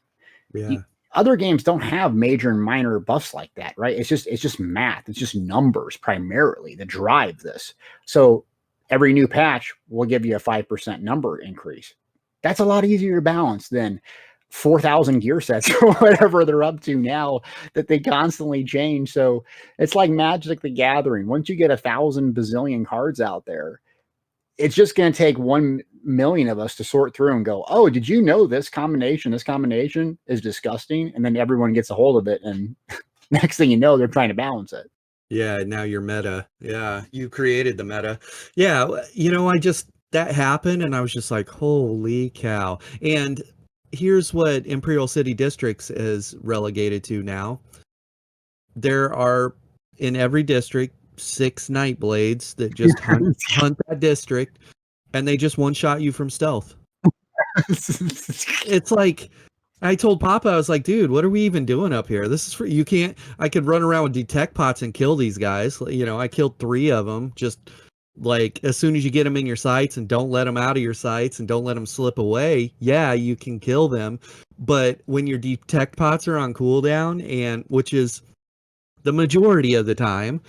Yeah. Other games don't have major and minor buffs like that, right? It's just math. It's just numbers primarily that drive this. So every new patch will give you a 5% number increase. That's a lot easier to balance than 4,000 gear sets or whatever they're up to now that they constantly change. So it's like Magic the Gathering. Once you get 1,000 bazillion cards out there, it's just going to take 1 million of us to sort through and go, oh, did you know this combination is disgusting? And then everyone gets a hold of it. And next thing you know, they're trying to balance it. Yeah, now you're meta. Yeah, you created the meta. Yeah, that happened and I was just like, holy cow. And here's what Imperial City Districts is relegated to now. There are, in every district, 6 Nightblades that just hunt that district, and they just one-shot you from stealth. It's like, I told Papa, I was like, dude, what are we even doing up here? This is you can't, I could run around with detect pots and kill these guys. I killed 3 of them, just like, as soon as you get them in your sights and don't let them out of your sights and don't let them slip away, yeah, you can kill them. But when your detect pots are on cooldown, and which is the majority of the time,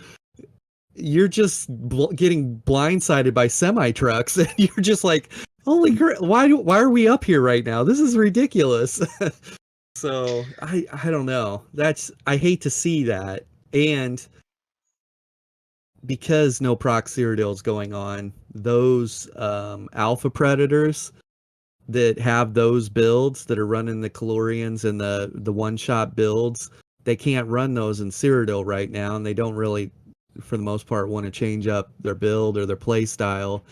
you're just getting blindsided by semi-trucks, and you're just like, holy crap, why are we up here right now? This is ridiculous. So I don't know. I hate to see that. And because no proc Cyrodiil is going on, those alpha predators that have those builds that are running the Calorians and the one-shot builds, they can't run those in Cyrodiil right now, and they don't really, for the most part, want to change up their build or their play style.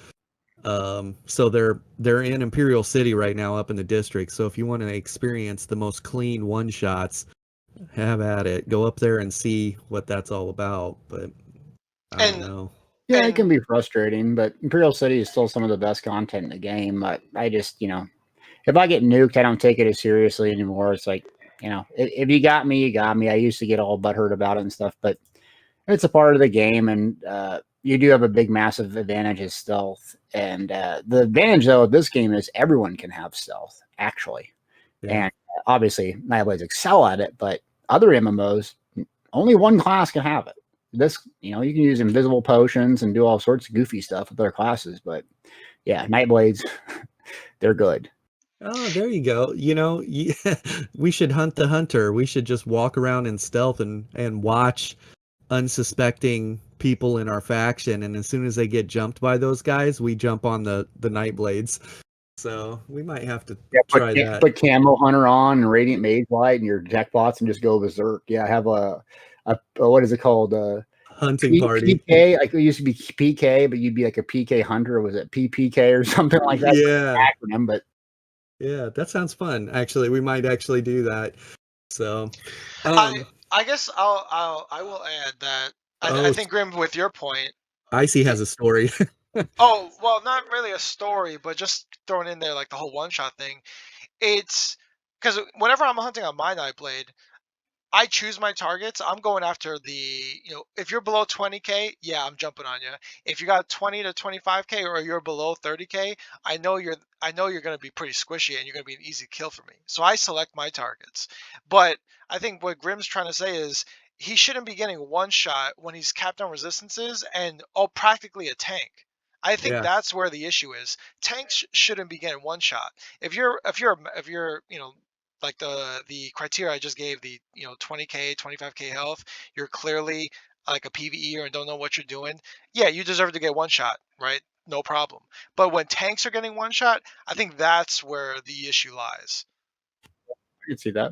So they're in Imperial City right now, up in the district. So if you want to experience the most clean one-shots, have at it. Go up there and see what that's all about. But I don't know. Yeah, it can be frustrating, but Imperial City is still some of the best content in the game. But I just, if I get nuked, I don't take it as seriously anymore. It's like, if you got me, you got me. I used to get all butthurt about it and stuff, but it's a part of the game, and you do have a big, massive advantage as stealth. And the advantage, though, of this game is everyone can have stealth, actually. Yeah. And obviously, Nightblades excel at it, but other MMOs, only one class can have it. This, you can use invisible potions and do all sorts of goofy stuff with other classes, but yeah, Nightblades, they're good. Oh, there you go. We should hunt the hunter. We should just walk around in stealth and watch unsuspecting people in our faction, and as soon as they get jumped by those guys, we jump on the Nightblades. So we might have to try that. Put Camo Hunter on and Radiant Mage Light and your deck bots and just go berserk. Yeah, have a what is it called? Hunting party. PK, like it used to be PK, but you'd be like a PK Hunter. Was it PPK or something like that? Yeah. Acronym, but yeah, that sounds fun. Actually, we might actually do that. So, I guess I will add that I think, Grim, with your point, Icy has a story. Oh, well, not really a story, but just throwing in there like the whole one-shot thing. It's because whenever I'm hunting on my Nightblade, I choose my targets. I'm going after if you're below 20k, yeah, I'm jumping on you. If you got 20 to 25k or you're below 30k, I know you're going to be pretty squishy and you're going to be an easy kill for me. So I select my targets. But I think what Grim's trying to say is he shouldn't be getting one shot when he's capped on resistances and practically a tank. I think that's where the issue is. Tanks shouldn't be getting one shot. If you're like the criteria I just gave, the 20k, 25k health, you're clearly like a PvEer and don't know what you're doing. Yeah, you deserve to get one shot, right? No problem. But when tanks are getting one shot, I think that's where the issue lies. I can see that.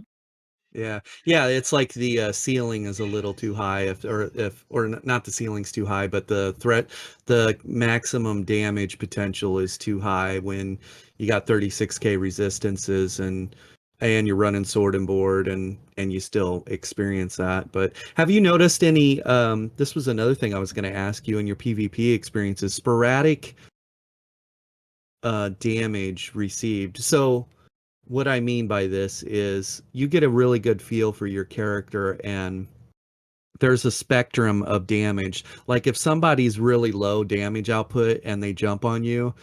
Yeah, it's like the ceiling is a little too high, or not the ceiling's too high, but the maximum damage potential is too high when you got 36k resistances and you're running sword and board and you still experience that. But have you noticed any? This was another thing I was going to ask you in your PvP experiences: sporadic damage received. So what I mean by this is you get a really good feel for your character and there's a spectrum of damage. Like if somebody's really low damage output and they jump on you,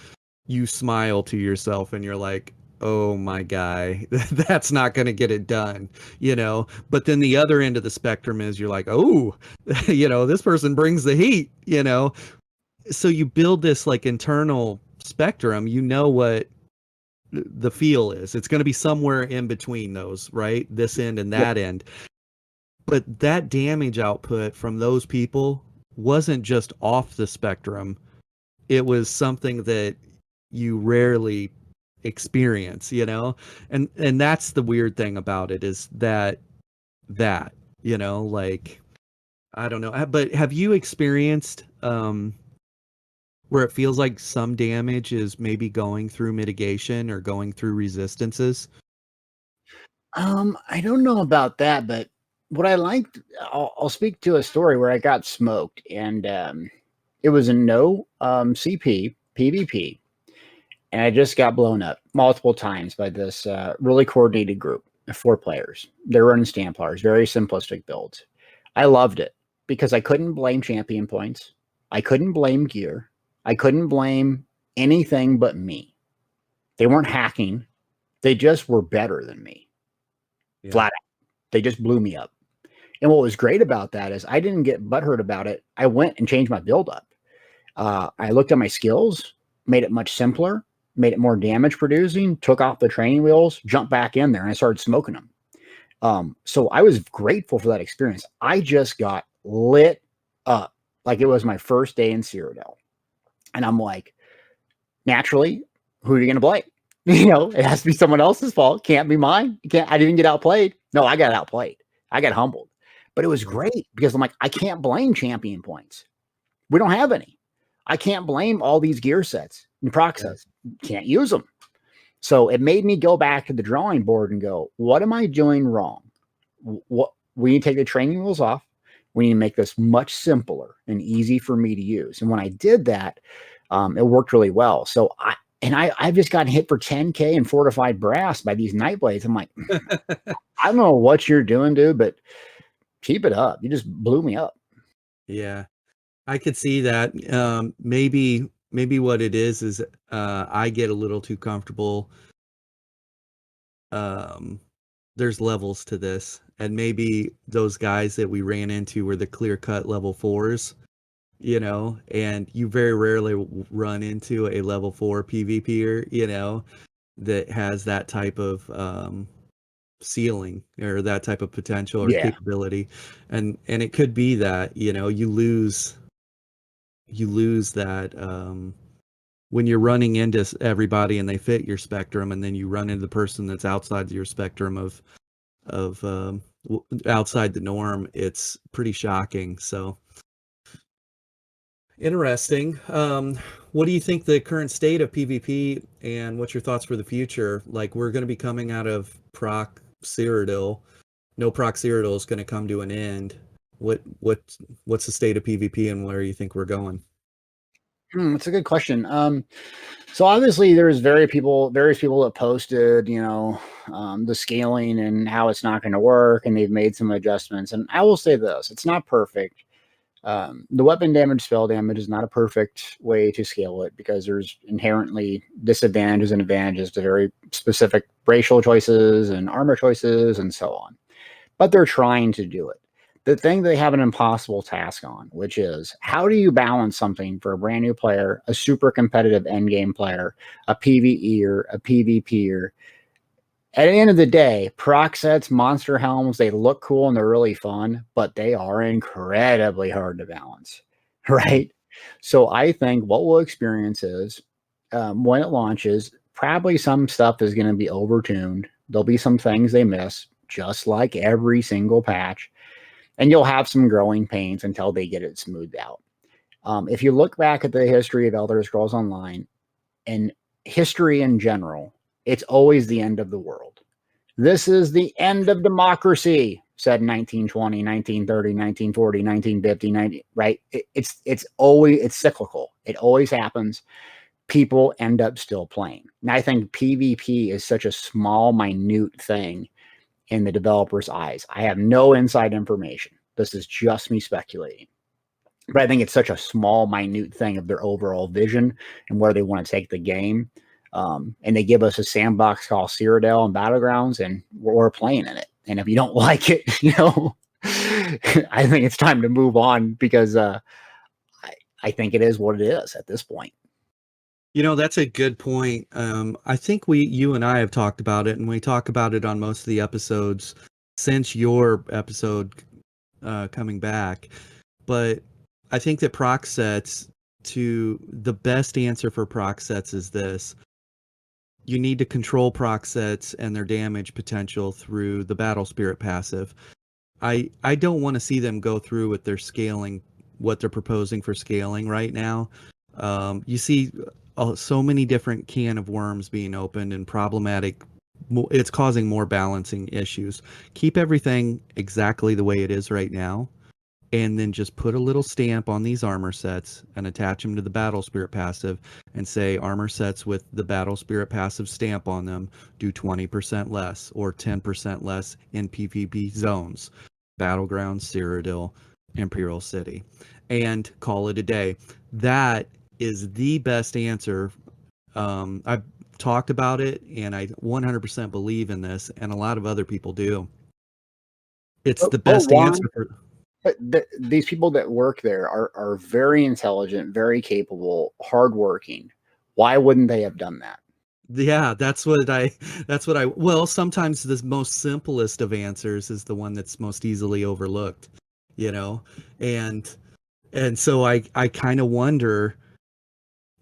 you smile to yourself and you're like, oh my guy, that's not going to get it done, you know? But then the other end of the spectrum is you're like, oh, you know, this person brings the heat, you know? So you build this like internal spectrum, you know what the feel is. It's going to be somewhere in between those, right? This end and that end. But that damage output from those people wasn't just off the spectrum. It was something that you rarely experience, you know? And that's the weird thing about it is that, you know, like, I don't know. But have you experienced where it feels like some damage is maybe going through mitigation or going through resistances? I don't know about that, but what I liked, I'll speak to a story where I got smoked, and it was a no CP PvP, and I just got blown up multiple times by this really coordinated group of 4 players. They're running Stamplars, very simplistic builds. I loved it because I couldn't blame champion points. I couldn't blame gear. I couldn't blame anything but me. They weren't hacking. They just were better than me. Yeah. Flat out. They just blew me up. And what was great about that is I didn't get butthurt about it. I went and changed my build up. I looked at my skills, made it much simpler, made it more damage producing, took off the training wheels, jumped back in there, and I started smoking them. So I was grateful for that experience. I just got lit up like it was my first day in Cyrodiil. And I'm like, naturally, who are you going to blame? You know, it has to be someone else's fault. Can't be mine. I didn't get outplayed. No, I got outplayed. I got humbled. But it was great because I'm like, I can't blame champion points. We don't have any. I can't blame all these gear sets and proc sets. Can't use them. So it made me go back to the drawing board and go, what am I doing wrong? What we need to take the training wheels off. We need to make this much simpler and easy for me to use. And when I did that, it worked really well. So I've just gotten hit for 10K and fortified brass by these Nightblades. I'm like, I don't know what you're doing, dude, but keep it up. You just blew me up. Yeah, I could see that. Maybe what it is I get a little too comfortable. There's levels to this, and maybe those guys that we ran into were the clear-cut level 4s, you know, and you very rarely run into a level 4 PvPer, you know, that has that type of ceiling or that type of potential or capability. And it could be that, you know, you lose that when you're running into everybody and they fit your spectrum, and then you run into the person that's outside your spectrum of outside the norm. It's pretty shocking. So interesting. What do you think the current state of PvP, and what's your thoughts for the future? Like, we're going to be coming out of proc Cyrodiil. No proc Cyrodiil is going to come to an end. What's the state of PvP, and where you think we're going? That's a good question. So obviously there's various people that posted, you know, the scaling and how it's not going to work, and they've made some adjustments. And I will say this, it's not perfect. The weapon damage, spell damage is not a perfect way to scale it because there's inherently disadvantages and advantages to very specific racial choices and armor choices and so on. But they're trying to do it. The thing they have an impossible task on, which is how do you balance something for a brand new player, a super competitive endgame player, a PvEer, a PvPer. At the end of the day, proc sets, monster helms, they look cool and they're really fun, but they are incredibly hard to balance, right? So I think what we'll experience is when it launches, probably some stuff is going to be overtuned. There'll be some things they miss, just like every single patch. And you'll have some growing pains until they get it smoothed out. If you look back at the history of Elder Scrolls Online and history in general, it's always the end of the world. This is the end of democracy, said 1920, 1930, 1940, 1950, 90, right? It's always cyclical. It always happens. People end up still playing. And I think PvP is such a small, minute thing in the developer's eyes. I have no inside information. This is just me speculating. But I think it's such a small, minute thing of their overall vision and where they want to take the game. And they give us a sandbox called Cyrodiil and Battlegrounds, and we're playing in it. And if you don't like it, I think it's time to move on, because I think it is what it is at this point. That's a good point. I think you and I have talked about it, and we talk about it on most of the episodes since your episode coming back. But I think that proc sets, the best answer for proc sets is this. You need to control proc sets and their damage potential through the Battle Spirit passive. I don't want to see them go through with their scaling, what they're proposing for scaling right now. You see so many different can of worms being opened and problematic. It's causing more balancing issues. Keep everything exactly the way it is right now, and then just put a little stamp on these armor sets and attach them to the Battle Spirit passive and say armor sets with the Battle Spirit passive stamp on them do 20% less or 10% less in PvP zones, Battleground, Cyrodiil, Imperial City, and call it a day. That is the best answer. I've talked about it, and I 100% believe in this, and a lot of other people do. It's the best answer for... But these people that work there are very intelligent, very capable, hardworking. Why wouldn't they have done that? Yeah, well, sometimes the most simplest of answers is the one that's most easily overlooked, and so I kind of wonder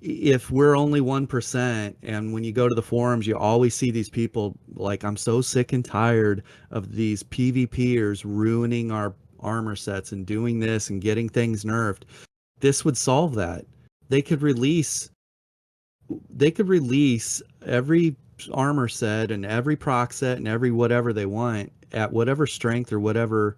if we're only 1%, and when you go to the forums, you always see these people like, I'm so sick and tired of these PvPers ruining our armor sets and doing this and getting things nerfed. This would solve that. They could release every armor set and every proc set and every whatever they want at whatever strength or whatever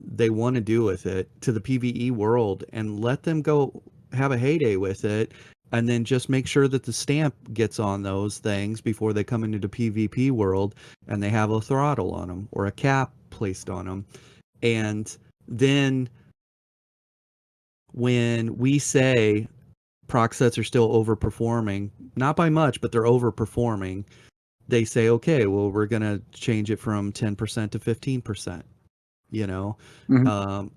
they want to do with it to the PvE world, and let them go have a heyday with it, and then just make sure that the stamp gets on those things before they come into the PvP world, and they have a throttle on them or a cap placed on them. And then when we say proc sets are still overperforming, not by much, but they're overperforming, they say, okay, well, we're going to change it from 10% to 15%,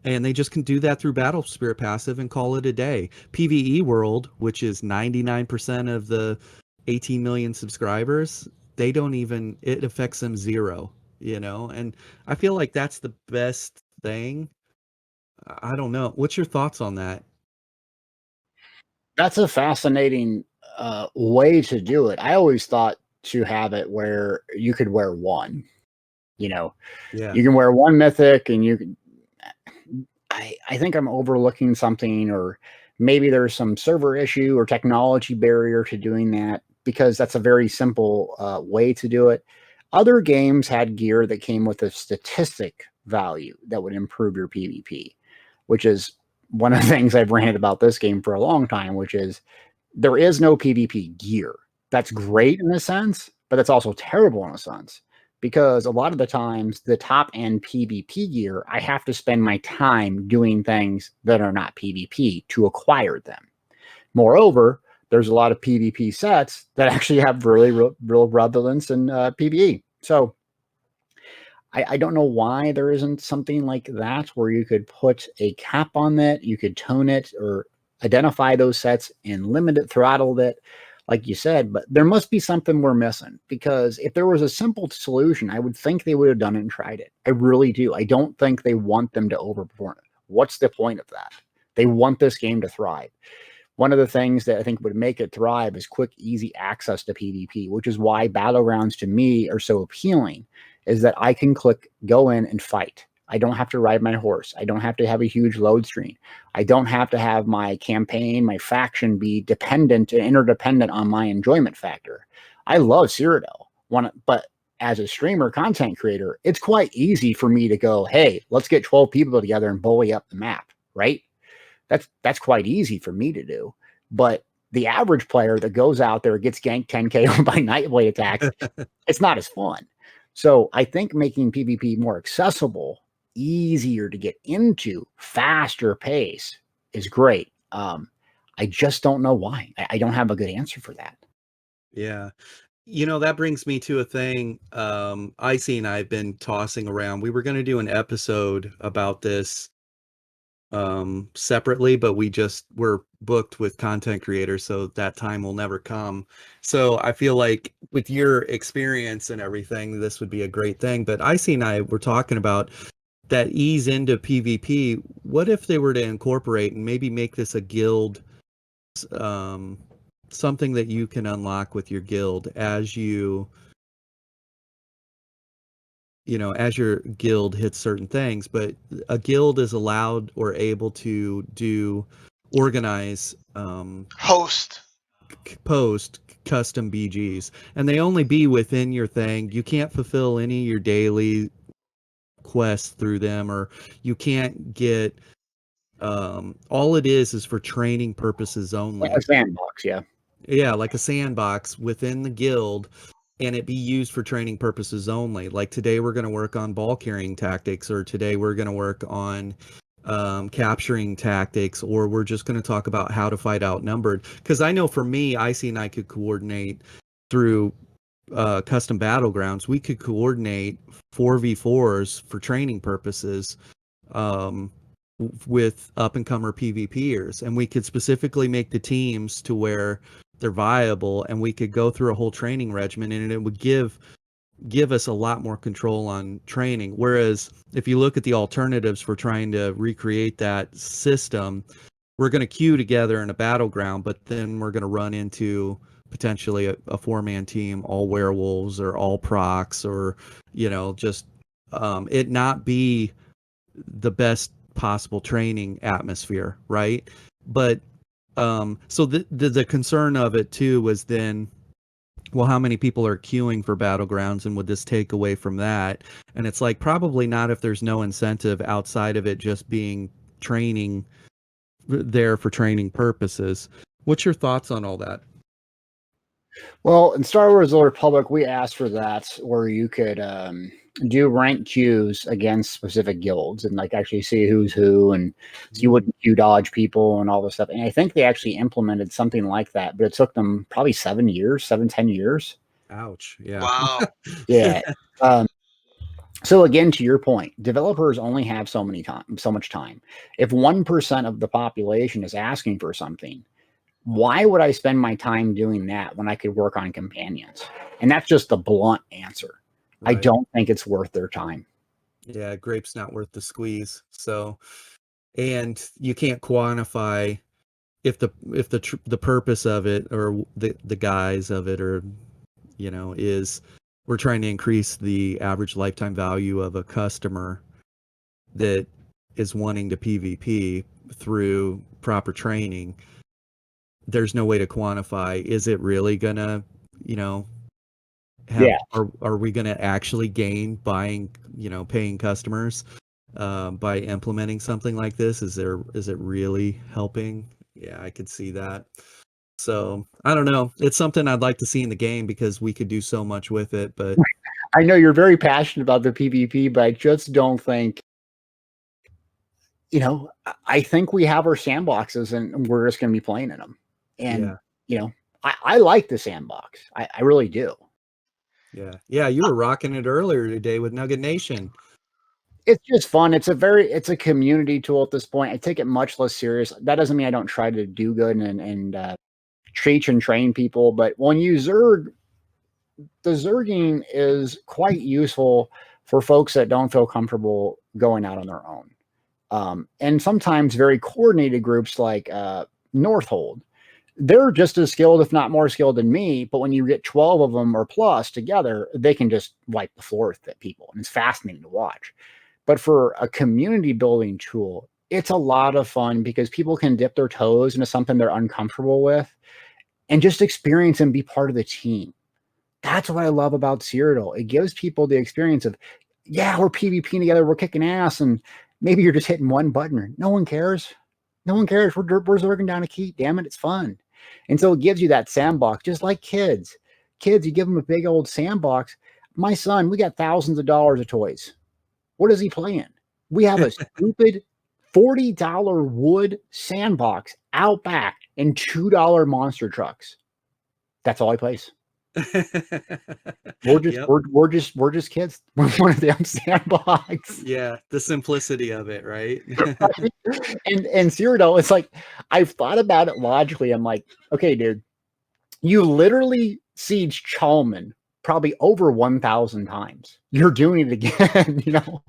and they just can do that through Battle Spirit passive and call it a day. PvE world, which is 99% of the 18 million subscribers, it affects them zero, and I feel like that's the best thing. I don't know. What's your thoughts on that? That's a fascinating way to do it. I always thought to have it where you could wear one, Yeah. You can wear one mythic, and you can, I think I'm overlooking something, or maybe there's some server issue or technology barrier to doing that, because that's a very simple way to do it. Other games had gear that came with a statistic value that would improve your PvP, which is one of the things I've ranted about this game for a long time, which is there is no PvP gear. That's great in a sense, but that's also terrible in a sense, because a lot of the times the top end PvP gear, I have to spend my time doing things that are not PvP to acquire them. Moreover, there's a lot of PvP sets that actually have really real relevance in PvE. So I don't know why there isn't something like that where you could put a cap on that, you could tone it or identify those sets and limit it, throttle it, like you said. But there must be something we're missing, because if there was a simple solution, I would think they would have done it and tried it. I really do. I don't think they want them to overperform it. What's the point of that? They want this game to thrive. One of the things that I think would make it thrive is quick, easy access to PvP, which is why Battlegrounds to me are so appealing, is that I can click, go in and fight. I don't have to ride my horse. I don't have to have a huge load screen. I don't have to have my campaign, my faction be dependent and interdependent on my enjoyment factor. I love Cyrodiil, but as a streamer, content creator, it's quite easy for me to go, hey, let's get 12 people together and bully up the map, right? That's quite easy for me to do. But the average player that goes out there, gets ganked 10K by Nightblade attacks, it's not as fun. So I think making PvP more accessible easier to get into, faster pace is great. I just don't know why. I don't have a good answer for that. Yeah. That brings me to a thing Icy and I have been tossing around. We were going to do an episode about this separately, but we're booked with content creators, so that time will never come. So I feel like with your experience and everything, this would be a great thing. But Icy and I were talking about that ease into PvP. What if they were to incorporate and maybe make this a guild, something that you can unlock with your guild as as your guild hits certain things, but a guild is allowed or able to organize, Host. post custom BGs, and they only be within your thing. You can't fulfill any of your daily quests through them, or you can't get, all it is for training purposes only. A sandbox, yeah. Yeah, like a sandbox within the guild, and it be used for training purposes only. Like today we're going to work on ball carrying tactics, or today we're going to work on capturing tactics, or we're just going to talk about how to fight outnumbered. Because I know for me, Icy and I could coordinate through custom battlegrounds. We could coordinate 4v4s for training purposes, with up-and-comer PvPers, and we could specifically make the teams to where they're viable, and we could go through a whole training regimen, and it would give us a lot more control on training. Whereas if you look at the alternatives for trying to recreate that system, we're going to queue together in a battleground, but then we're going to run into potentially a four-man team, all werewolves or all procs, or just it not be the best possible training atmosphere, right? But so the concern of it too was then, well, how many people are queuing for battlegrounds, and would this take away from that? And it's like, probably not, if there's no incentive outside of it just being training there for training purposes. What's your thoughts on all that? Well, in Star Wars: The Old Republic, we asked for that, where you could do rank queues against specific guilds and like actually see who's who, and so you wouldn't queue dodge people and all this stuff. And I think they actually implemented something like that, but it took them probably 10 years. Ouch. Yeah. Wow. Yeah. So again, to your point, developers only have so much time. If 1% of the population is asking for something, why would I spend my time doing that when I could work on companions? And that's just the blunt answer. Right. I don't think it's worth their time. Yeah, grape's not worth the squeeze. So, and you can't quantify if the purpose of it, or the guise of it, or is we're trying to increase the average lifetime value of a customer that is wanting to PvP through proper training. There's no way to quantify, is it really gonna are we gonna actually gain buying paying customers by implementing something like this? Is it really helping? Yeah, I could see that. So I don't know. It's something I'd like to see in the game, because we could do so much with it. But I know you're very passionate about the PvP, but I just don't think, I think we have our sandboxes and we're just going to be playing in them. And, I like the sandbox. I really do. Yeah. Yeah. You were rocking it earlier today with Nugget Nation. It's just fun. It's a community tool at this point. I take it much less serious. That doesn't mean I don't try to do good and teach and train people. But when you Zerg, the Zerging is quite useful for folks that don't feel comfortable going out on their own. And sometimes very coordinated groups like Northhold, they're just as skilled, if not more skilled than me. But when you get 12 of them or plus together, they can just wipe the floor with people. And it's fascinating to watch. But for a community building tool, it's a lot of fun because people can dip their toes into something they're uncomfortable with and just experience and be part of the team. That's what I love about Cyrodiil. It gives people the experience of, yeah, we're PvPing together, we're kicking ass, and maybe you're just hitting one button. No one cares. No one cares. We're zerging down a key. Damn it, it's fun. And so it gives you that sandbox, just like kids. Kids, you give them a big old sandbox. My son, we got thousands of dollars of toys. What is he playing? We have a stupid $40 wood sandbox out back and $2 monster trucks. That's all I place. We're just Yep. we're just kids. We're one of them sandbox. Yeah, the simplicity of it, right? And Cyrodiil, it's like I've thought about it logically. I'm like, okay, dude, you literally siege Chalman probably over 1,000 times. You're doing it again, you know.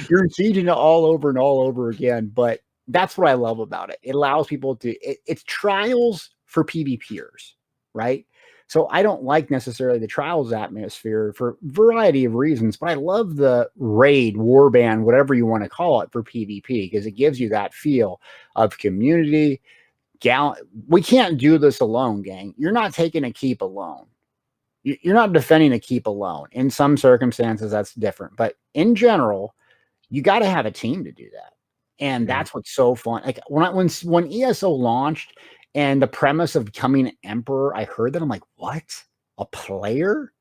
You're sieging it all over and all over again. But that's what I love about it. It allows people to. It's trials for PvPers, right? So I don't like necessarily the trials atmosphere for a variety of reasons, but I love the raid, warband, whatever you want to call it for PvP, because it gives you that feel of community. We can't do this alone, gang. You're not taking a keep alone. You're not defending a keep alone. In some circumstances, that's different. But in general, you got to have a team to do that. And that's what's so fun. Like when ESO launched and the premise of becoming an emperor, I heard that. I'm like, what? A player?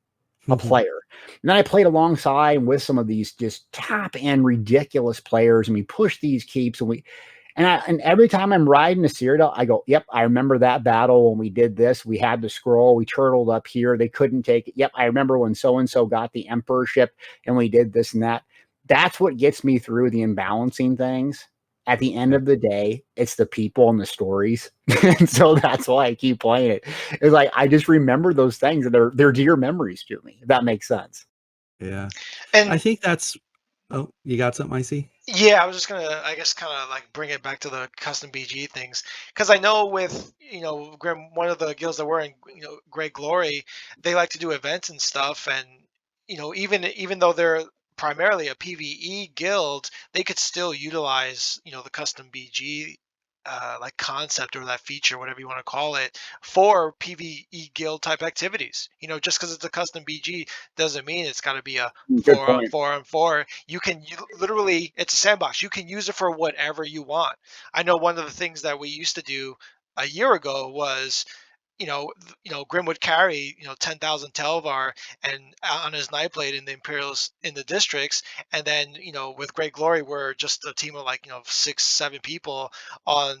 A player. And then I played alongside with some of these just top end ridiculous players, and we pushed these keeps, and every time I'm riding a Cyrodiil, I go, yep, I remember that battle when we did this. We had the scroll, we turtled up here, they couldn't take it. Yep, I remember when so-and-so got the emperorship and we did this and that. That's what gets me through the imbalancing things. At the end of the day, it's the people and the stories. And so that's why I keep playing it. It's like I just remember those things, and they're dear memories to me, if that makes sense. Yeah. And I think that's oh, you got something, Icy? yeah, I was just gonna, I guess, kind of like bring it back to the custom BG things, because I know with Grim, one of the guilds that we're in, Great Glory, they like to do events and stuff, and even though they're primarily a PvE guild, they could still utilize the custom BG like concept or that feature, whatever you want to call it, for PvE guild type activities. Just because it's a custom BG doesn't mean it's got to be a Good 4 on point. 4 on 4. Literally, it's a sandbox. You can use it for whatever you want. I know one of the things that we used to do a year ago was Grim would carry 10,000 Telvar and on his Nightblade in the Imperials in the districts, and then with Great Glory we're just a team of like 6-7 people on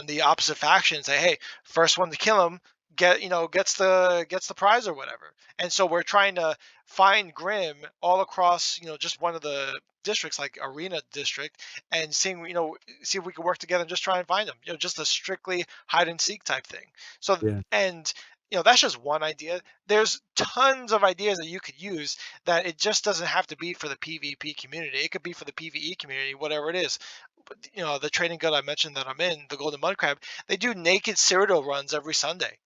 the opposite faction. Say, hey, first one to kill him gets the prize or whatever. And so we're trying to find Grim all across just one of the districts, like Arena District, and see if we can work together and just try and find him. Just a strictly hide and seek type thing. So Yeah. and that's just one idea. There's tons of ideas that you could use, that it just doesn't have to be for the PvP community. It could be for the PvE community, whatever it is. But, the trading guild I mentioned that I'm in, the Golden Mud Crab, they do naked Cyrodiil runs every Sunday.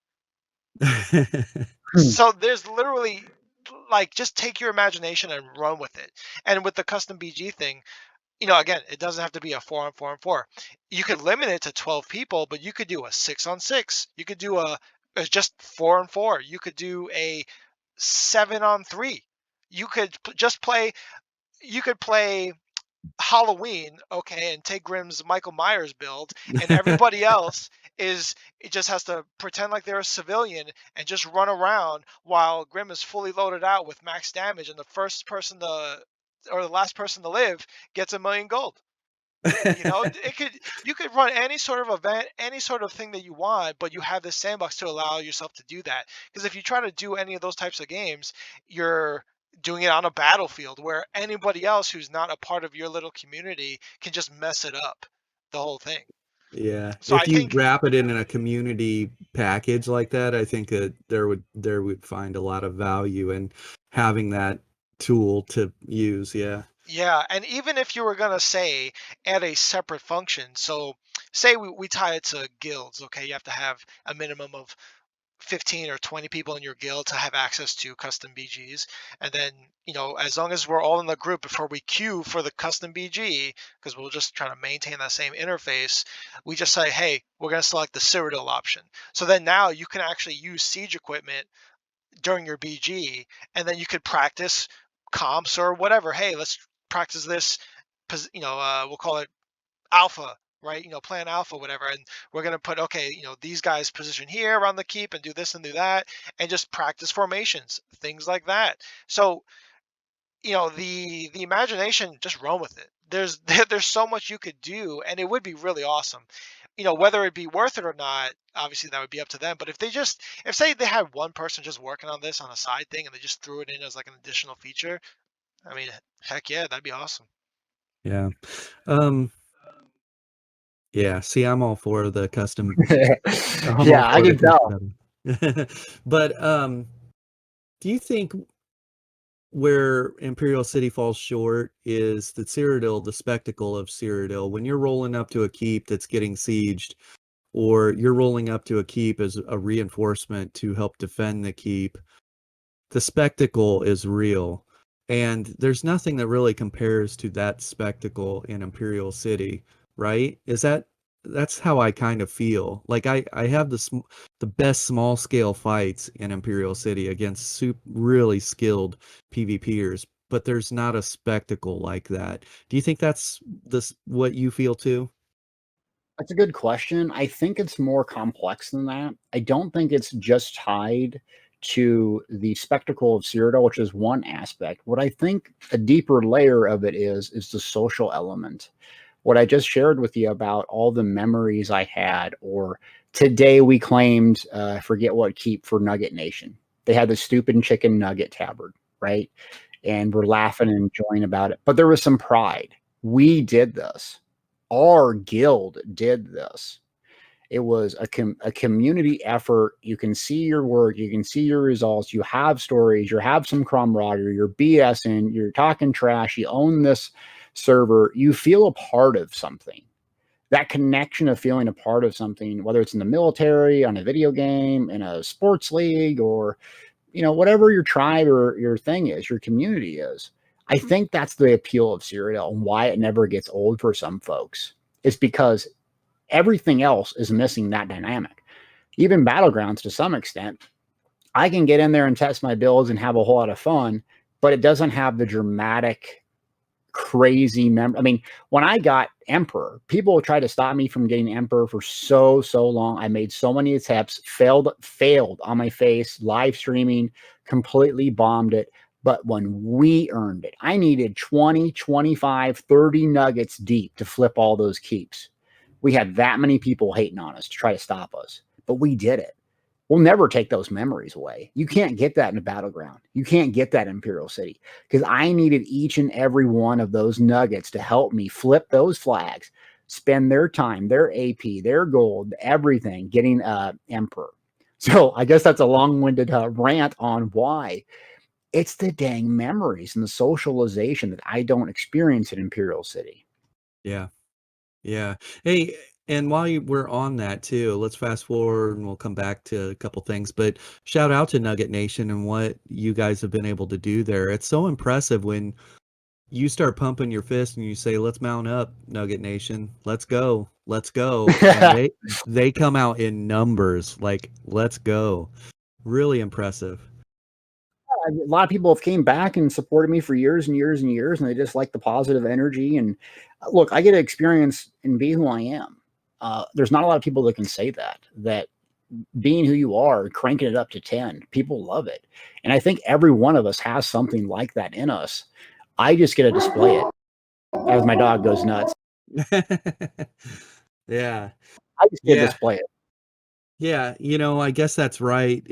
So there's literally, like, just take your imagination and run with it. And with the custom BG thing, again, it doesn't have to be a 4 on 4 on 4. You could limit it to 12 people, but you could do a 6 on 6. You could do just 4 on 4. You could do a 7 on 3. You could just play. You could play Halloween, okay, and take Grim's Michael Myers build, and everybody else it just has to pretend like they're a civilian and just run around while Grim is fully loaded out with max damage, and the first person or the last person to live gets 1,000,000 gold. You could run any sort of event, any sort of thing that you want, but you have this sandbox to allow yourself to do that. Because if you try to do any of those types of games, you're doing it on a battlefield where anybody else who's not a part of your little community can just mess it up, the whole thing. Yeah. So I If you think, wrap it in a community package like that, I think that there would find a lot of value in having that tool to use. Yeah. yeah, and even if you were gonna say add a separate function, so say we tie it to guilds, okay, you have to have a minimum of 15 or 20 people in your guild to have access to custom BGs. And then, as long as we're all in the group before we queue for the custom BG, because we'll just try to maintain that same interface, we just say, hey, we're going to select the Cyrodiil option. So then now you can actually use siege equipment during your BG, and then you could practice comps or whatever. Hey, let's practice this, we'll call it alpha, right? Plan alpha, whatever. And we're going to put, okay, these guys position here around the keep and do this and do that, and just practice formations, things like that. So you know, the imagination, just run with it. There's so much you could do, and it would be really awesome. You know, whether it'd be worth it or not, obviously that would be up to them. But if say they had one person just working on this on a side thing and they just threw it in as like an additional feature, I mean, heck yeah, that'd be awesome. Yeah. Yeah. See, I'm all for the custom. I'm Yeah, all I for the can tell. custom. But do you think where Imperial City falls short is the Cyrodiil, the spectacle of Cyrodiil, when you're rolling up to a keep that's getting sieged, or you're rolling up to a keep as a reinforcement to help defend the keep, the spectacle is real. And there's nothing that really compares to that spectacle in Imperial City, right? That's how I kind of feel. Like I have the best small scale fights in Imperial City against really skilled PvPers, but there's not a spectacle like that. Do you think that's what you feel too? That's a good question. I think it's more complex than that. I don't think it's just tied to the spectacle of Cyrodiil, which is one aspect. What I think a deeper layer of it is the social element. What I just shared with you about all the memories I had, or today we claimed, I forget what keep for Nugget Nation. They had the stupid chicken nugget tabard, right? And we're laughing and enjoying about it. But there was some pride. We did this. Our guild did this. It was a community effort. You can see your work, you can see your results, you have stories, you have some camaraderie, you're BSing, you're talking trash, you own this server, you feel a part of something. That connection of feeling a part of something, whether it's in the military, on a video game, in a sports league, or whatever your tribe or your thing is, your community is. I think that's the appeal of Cyrodiil and why it never gets old for some folks. It's because everything else is missing that dynamic. Even battlegrounds to some extent, I can get in there and test my builds and have a whole lot of fun, but it doesn't have the dramatic, crazy I mean, when I got Emperor, people tried to stop me from getting Emperor for so long. I made so many attempts, failed on my face, live streaming, completely bombed it. But when we earned it, I needed 20, 25, 30 nuggets deep to flip all those keeps. We had that many people hating on us to try to stop us, but we did it. We'll never take those memories away. You can't get that in a battleground. You can't get that in Imperial City, because I needed each and every one of those nuggets to help me flip those flags, spend their time, their AP, their gold, everything getting Emperor. So I guess that's a long-winded rant on why. It's the dang memories and the socialization that I don't experience in Imperial City. Yeah. Yeah. Hey, and while we're on that too, let's fast forward and we'll come back to a couple things. But shout out to Nugget Nation and what you guys have been able to do there. It's so impressive when you start pumping your fist and you say, "Let's mount up, Nugget Nation. Let's go. Let's go." And they come out in numbers. Like, let's go. Really impressive. A lot of people have came back and supported me for years and years and years, and they just like the positive energy. And look, I get to experience and be who I am. There's not a lot of people that can say that being who you are, cranking it up to 10, people love it. And I think every one of us has something like that in us. I just get to display it as my dog goes nuts. Yeah. I just get to Yeah. display it. Yeah, I guess that's right.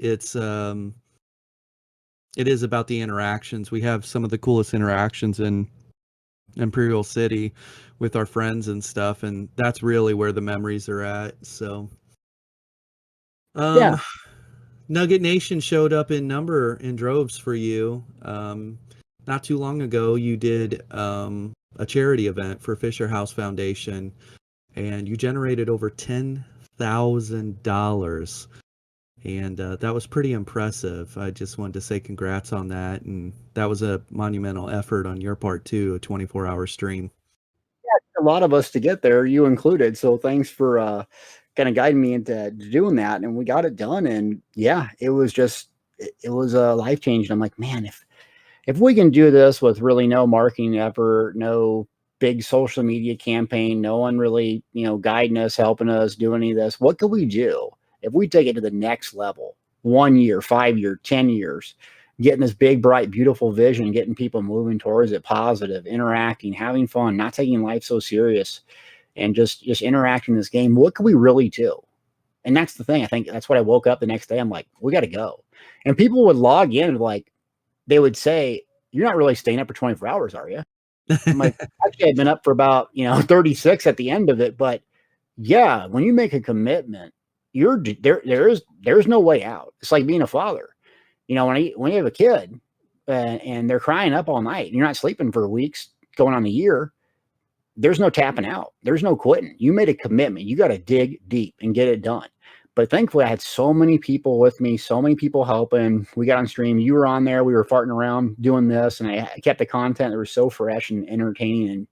It is about the interactions. We have some of the coolest interactions in Imperial City with our friends and stuff, and that's really where the memories are at. So, Yeah. Nugget Nation showed up in droves for you. Not too long ago, you did a charity event for Fisher House Foundation, and you generated over $10,000. And that was pretty impressive. I just wanted to say congrats on that. And that was a monumental effort on your part, too, a 24-hour stream. Yeah, a lot of us to get there, you included. So thanks for kind of guiding me into doing that. And we got it done. And yeah, it was a life change. And I'm like, man, if we can do this with really no marketing effort, no big social media campaign, no one really, guiding us, helping us do any of this, what could we do if we take it to the next level? 1 year, 5 year, 10 years, getting this big, bright, beautiful vision, getting people moving towards it, positive, interacting, having fun, not taking life so serious, and just interacting in this game. What can we really do? And that's the thing. I think that's what I woke up the next day. I'm like, we got to go. And people would log in and like, they would say, you're not really staying up for 24 hours, are you? I'm like, actually, I've been up for about, 36 at the end of it. But yeah, when you make a commitment, there's no way out. It's like being a father. When you have a kid and they're crying up all night and you're not sleeping for weeks going on a year, there's no tapping out. There's no quitting. You made a commitment. You got to dig deep and get it done. But thankfully, I had so many people with me, so many people helping. We got on stream. You were on there. We were farting around doing this, and I kept the content that was so fresh and entertaining and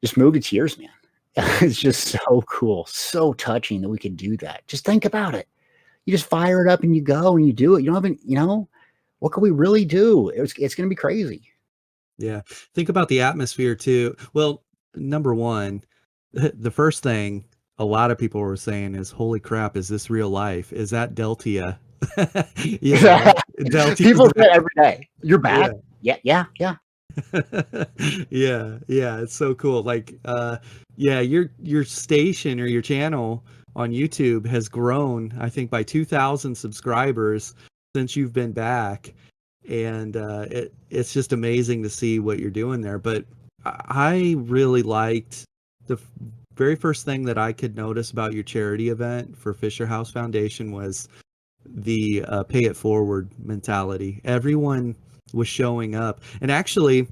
just moved to tears, man. It's just so cool, so touching that we could do that. Just think about it. You just fire it up and you go and you do it. You don't have what can we really do? It's going to be crazy. Yeah. Think about the atmosphere too. Well, number one, the first thing a lot of people were saying is, holy crap, is this real life? Is that Deltia? Deltia. People say it every day. You're back. Yeah. Yeah. Yeah. It's so cool. Like, your station or your channel on YouTube has grown, I think, by 2,000 subscribers since you've been back. And it's just amazing to see what you're doing there. But I really liked the very first thing that I could notice about your charity event for Fisher House Foundation was the pay it forward mentality. Everyone was showing up. And actually,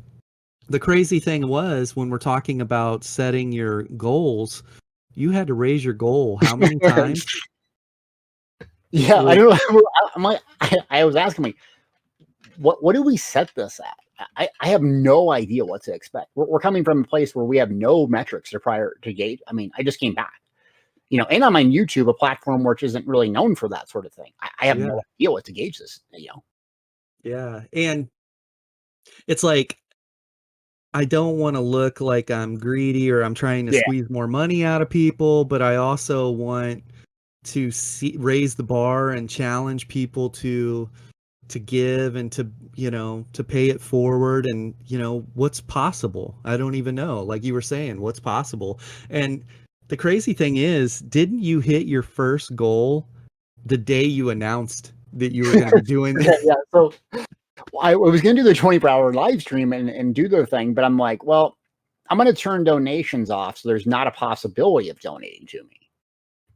the crazy thing was, when we're talking about setting your goals, you had to raise your goal how many times? Yeah, I don't know. I was asking me, what do we set this at? I have no idea what to expect. We're coming from a place where we have no metrics prior to gauge. I mean, I just came back, and I'm on YouTube, a platform which isn't really known for that sort of thing. I have no idea what to gauge this, Yeah. And it's like, I don't want to look like I'm greedy or I'm trying to squeeze more money out of people, but I also want to raise the bar and challenge people to give and to pay it forward and what's possible. I don't even know, like you were saying, what's possible. And the crazy thing is, didn't you hit your first goal the day you announced that you were going to be doing this? Yeah. So I was going to do the 24-hour live stream and do the thing, but I'm like, well, I'm going to turn donations off, so there's not a possibility of donating to me.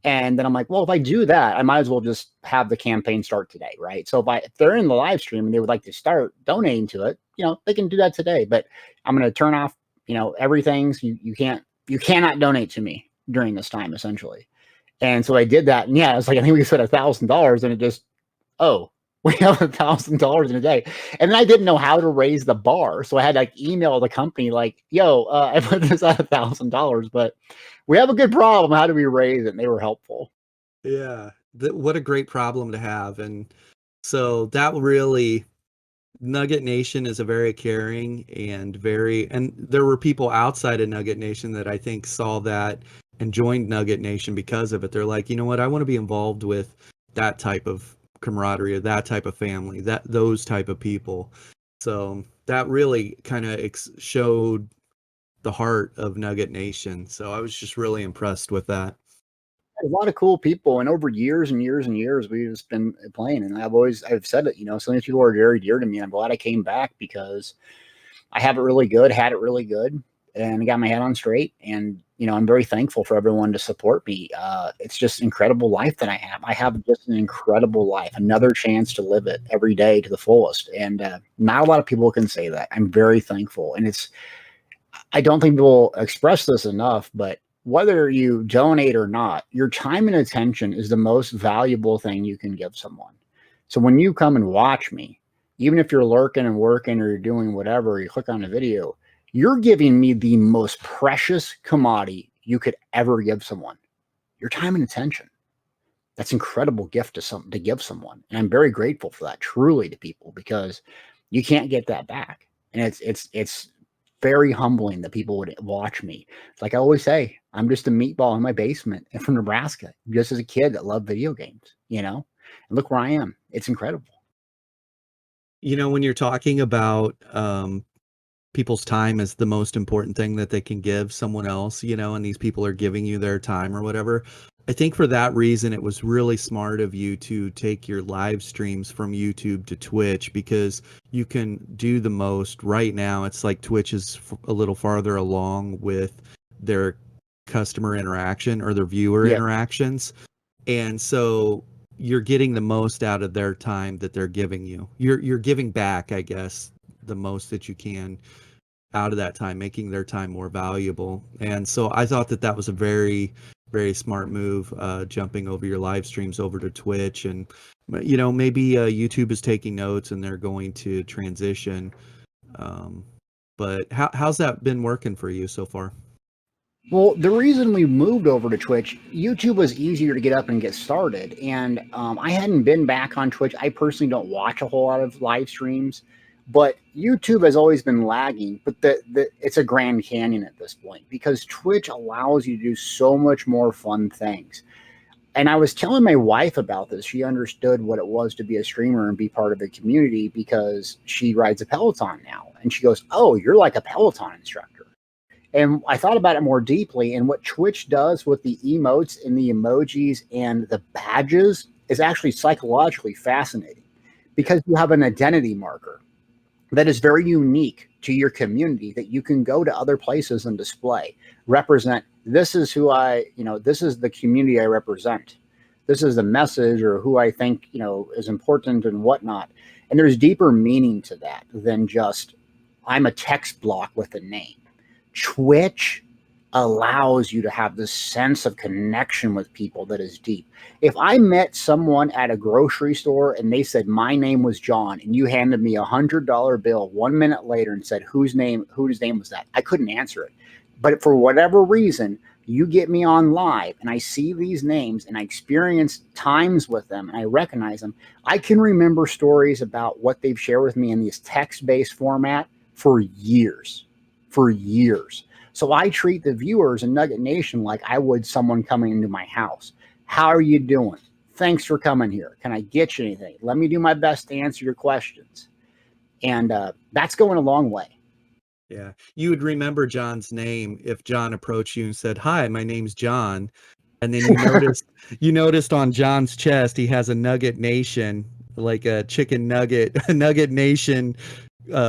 And then I'm like, well, if I do that, I might as well just have the campaign start today, right? So if they're in the live stream and they would like to start donating to it, they can do that today. But I'm going to turn off, everything. So you cannot donate to me during this time, essentially. And so I did that, and it's like, I think we spent $1,000, and it just, we have $1,000 in a day. And then I didn't know how to raise the bar. So I had to email the company like, yo, I put this at $1,000, but we have a good problem. How do we raise it? And they were helpful. Yeah. What a great problem to have. And so that really, Nugget Nation is a very caring and there were people outside of Nugget Nation that I think saw that and joined Nugget Nation because of it. They're like, you know what? I want to be involved with that type of camaraderie, or that type of family, those type of people. So that really kind of showed the heart of Nugget Nation. So I was just really impressed with that. A lot of cool people, and over years and years and years, we've just been playing. And I've said it, so many people are very dear to me. I'm glad I came back because I had it really good, and I got my head on straight. And I'm very thankful for everyone to support me. It's just an incredible life that I have. I have just an incredible life, another chance to live it every day to the fullest. And not a lot of people can say that. I'm very thankful, and I don't think people express this enough, but whether you donate or not, your time and attention is the most valuable thing you can give someone. So when you come and watch me, even if you're lurking and working or you're doing whatever, you click on a video, you're giving me the most precious commodity you could ever give someone, your time and attention. That's an incredible gift to give someone. And I'm very grateful for that, truly, to people, because you can't get that back. And it's very humbling that people would watch me. Like I always say, I'm just a meatball in my basement and from Nebraska, just as a kid that loved video games, and look where I am. It's incredible. You know, when you're talking about people's time is the most important thing that they can give someone else, you know, and these people are giving you their time or whatever. I think for that reason, it was really smart of you to take your live streams from YouTube to Twitch, because you can do the most right now. It's like Twitch is a little farther along with their customer interaction or their viewer Yeah. interactions. And so you're getting the most out of their time that they're giving you. You're giving back, I guess, the most that you can out of that time, making their time more valuable. And so I thought that that was a very, very smart move, jumping over your live streams over to Twitch. And, you know, maybe YouTube is taking notes and they're going to transition. But how's that been working for you so far? Well, the reason we moved over to Twitch, YouTube was easier to get up and get started. And I hadn't been back on Twitch. I personally don't watch a whole lot of live streams, but YouTube has always been lagging. But it's a Grand Canyon at this point, because Twitch allows you to do so much more fun things. And I was telling my wife about this. She understood what it was to be a streamer and be part of the community, because she rides a Peloton now. And she goes, "Oh, you're like a Peloton instructor." And I thought about it more deeply, and what Twitch does with the emotes and the emojis and the badges is actually psychologically fascinating, because you have an identity marker that is very unique to your community that you can go to other places and display, represent. This is who this is the community I represent. This is the message, or who I think, is important and whatnot. And there's deeper meaning to that than just, I'm a text block with a name. Twitch allows you to have this sense of connection with people that is deep. If I met someone at a grocery store and they said my name was John, and you handed me $100 bill 1 minute later and said whose name was that, I couldn't answer it. But for whatever reason, you get me on live and I see these names and I experience times with them and I recognize them, I can remember stories about what they've shared with me in this text-based format for years. So I treat the viewers in Nugget Nation like I would someone coming into my house. How are you doing? Thanks for coming here. Can I get you anything? Let me do my best to answer your questions. And that's going a long way. Yeah. You would remember John's name if John approached you and said, "Hi, my name's John." And then you noticed on John's chest, he has a Nugget Nation, like a chicken nugget, a Nugget Nation